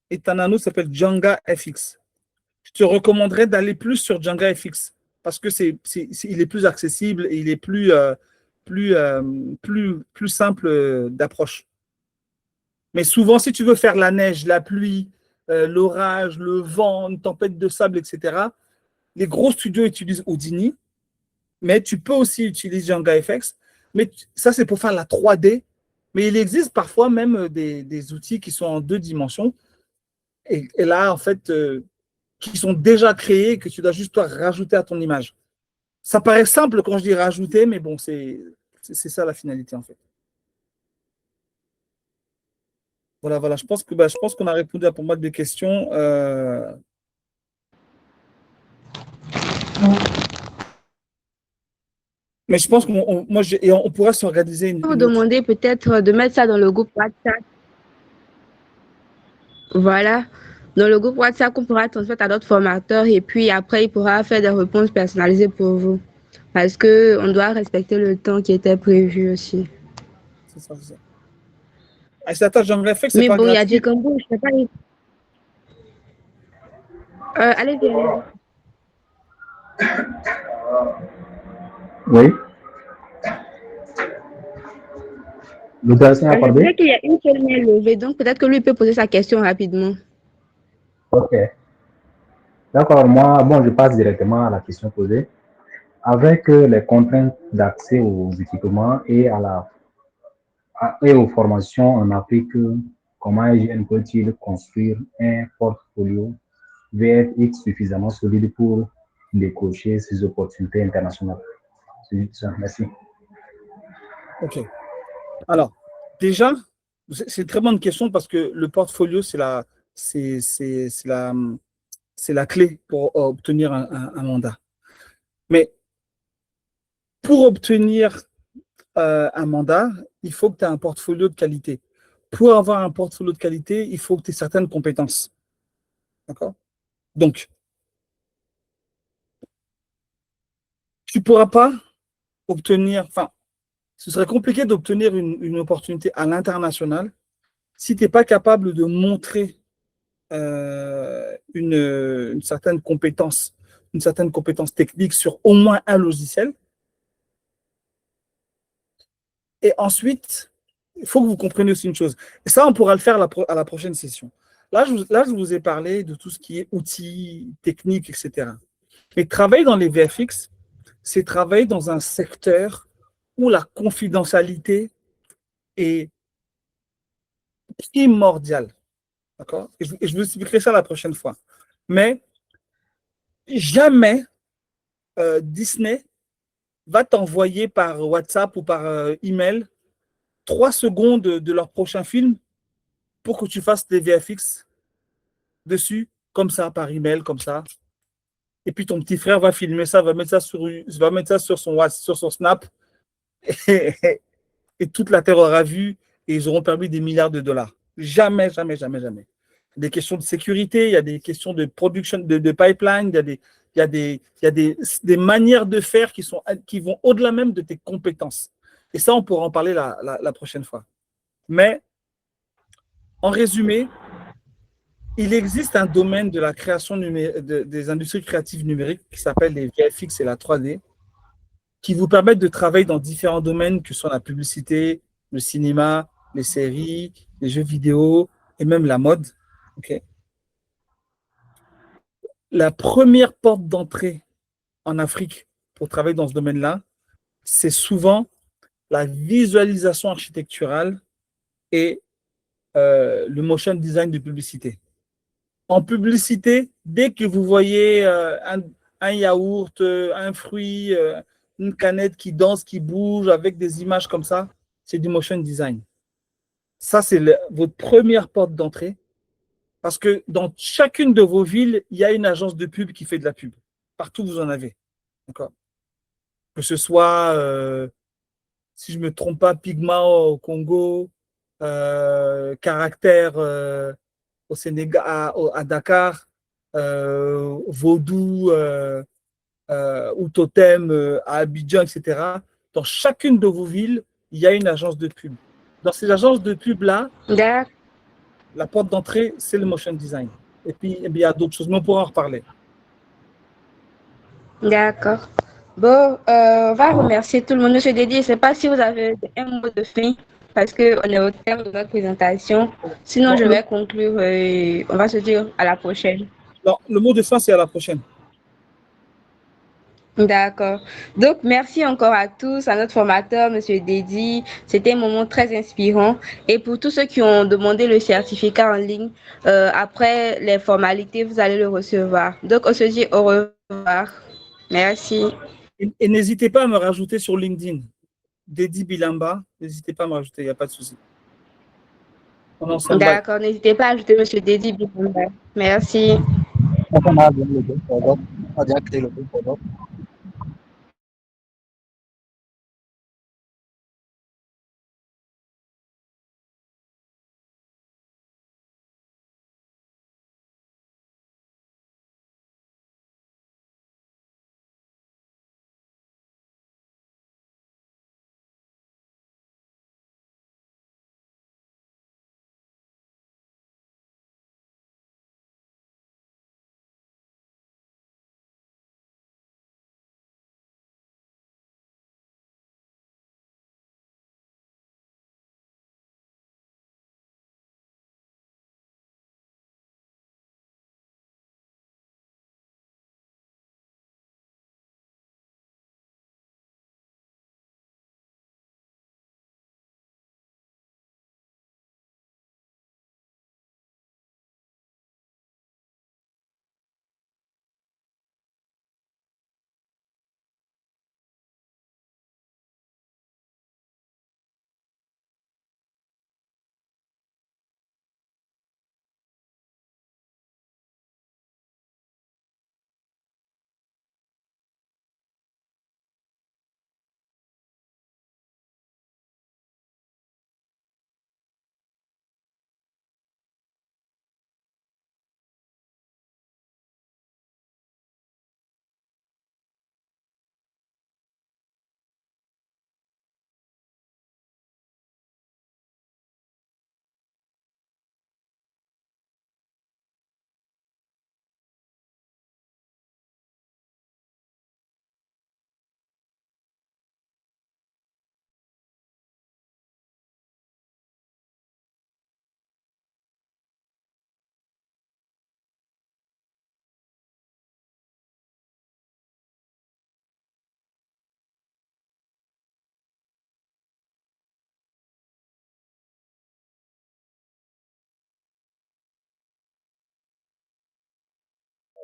et tu en as un autre qui s'appelle Djanga FX. Je te recommanderais d'aller plus sur Djanga FX parce que il est plus accessible et il est plus simple d'approche. Mais souvent, si tu veux faire la neige, la pluie, l'orage, le vent, une tempête de sable, etc., les gros studios utilisent Houdini, mais tu peux aussi utiliser Djanga FX. Mais ça, c'est pour faire la 3D. Mais il existe parfois même des outils qui sont en 2 dimensions. Et là, en fait, qui sont déjà créés, que tu dois juste toi rajouter à ton image. Ça paraît simple quand je dis rajouter, mais bon, c'est ça la finalité, en fait. Voilà, je pense qu'on a répondu à pas mal de questions. Mais je pense on pourra s'organiser une Vous demandez peut-être de mettre ça dans le groupe WhatsApp. Voilà. Dans le groupe WhatsApp, on pourra transmettre à d'autres formateurs et puis après, il pourra faire des réponses personnalisées pour vous. Parce qu'on doit respecter le temps qui était prévu aussi. C'est ça. Attends, j'aimerais faire que c'est mais pas bon, il y a gratuit. Djekambo, je ne sais pas. Allez-y. Oui. L'autorisation est Je accordée? sais qu'il y a une seule main levée, donc peut-être que lui peut poser sa question rapidement. Ok. D'accord, moi, je passe directement à la question posée. Avec les contraintes d'accès aux équipements et aux formations en Afrique, comment IGN peut-il construire un portfolio VFX suffisamment solide pour décrocher ces opportunités internationales? C'est juste ça, merci. Ok. Alors, déjà, c'est une très bonne question parce que le portfolio, c'est la clé pour obtenir un mandat. Mais pour obtenir un mandat, il faut que tu aies un portfolio de qualité. Pour avoir un portfolio de qualité, il faut que tu aies certaines compétences. D'accord? Donc, tu ne pourras pas obtenir, ce serait compliqué d'obtenir une opportunité à l'international si tu n'es pas capable de montrer une certaine compétence une certaine compétence technique sur au moins un logiciel. Et ensuite, il faut que vous compreniez aussi une chose. Et ça, on pourra le faire à la prochaine session. Là, je vous ai parlé de tout ce qui est outils, techniques, etc. Mais travailler dans les VFX, c'est travailler dans un secteur où la confidentialité est primordiale. D'accord? Et je vous expliquerai ça la prochaine fois. Mais jamais Disney va t'envoyer par WhatsApp ou par email 3 secondes de leur prochain film pour que tu fasses des VFX dessus, comme ça, par email, comme ça. Et puis ton petit frère va filmer ça, va mettre ça sur son Snap, et toute la terre aura vu, et ils auront permis des milliards de dollars. Jamais, jamais, jamais, jamais. Il y a des questions de sécurité, il y a des questions de production, de pipeline, il y a des manières de faire qui vont au-delà même de tes compétences. Et ça, on pourra en parler la prochaine fois. Mais, en résumé, il existe un domaine de la création des industries créatives numériques qui s'appelle les VFX et la 3D, qui vous permettent de travailler dans différents domaines, que ce soit la publicité, le cinéma, les séries, les jeux vidéo et même la mode. Okay. La première porte d'entrée en Afrique pour travailler dans ce domaine-là, c'est souvent la visualisation architecturale et le motion design de publicité. En publicité, dès que vous voyez un yaourt, un fruit, une canette qui danse, qui bouge avec des images comme ça, c'est du motion design. Ça, c'est votre première porte d'entrée. Parce que dans chacune de vos villes, il y a une agence de pub qui fait de la pub. Partout, vous en avez. D'accord? Que ce soit, si je ne me trompe pas, Pigma au Congo, Caractère au Sénégal, à Dakar, Vaudou ou Totem à Abidjan, etc. Dans chacune de vos villes, il y a une agence de pub. Dans ces agences de pub-là, la porte d'entrée, c'est le motion design. Et puis, il y a d'autres choses, mais on pourra en reparler. D'accord. Bon, on va remercier tout le monde. Monsieur Dédi, je ne sais pas si vous avez un mot de fin, parce qu'on est au terme de notre présentation. Sinon, je vais conclure et on va se dire à la prochaine. Non, le mot de fin, c'est à la prochaine. D'accord. Donc, merci encore à tous, à notre formateur, Monsieur Dédi. C'était un moment très inspirant. Et pour tous ceux qui ont demandé le certificat en ligne, après les formalités, vous allez le recevoir. Donc, on se dit au revoir. Merci. Et n'hésitez pas à me rajouter sur LinkedIn. Dédi Bilamba, n'hésitez pas à me rajouter, il n'y a pas de souci. D'accord, n'hésitez pas à ajouter Monsieur Dédi Bilamba. Merci.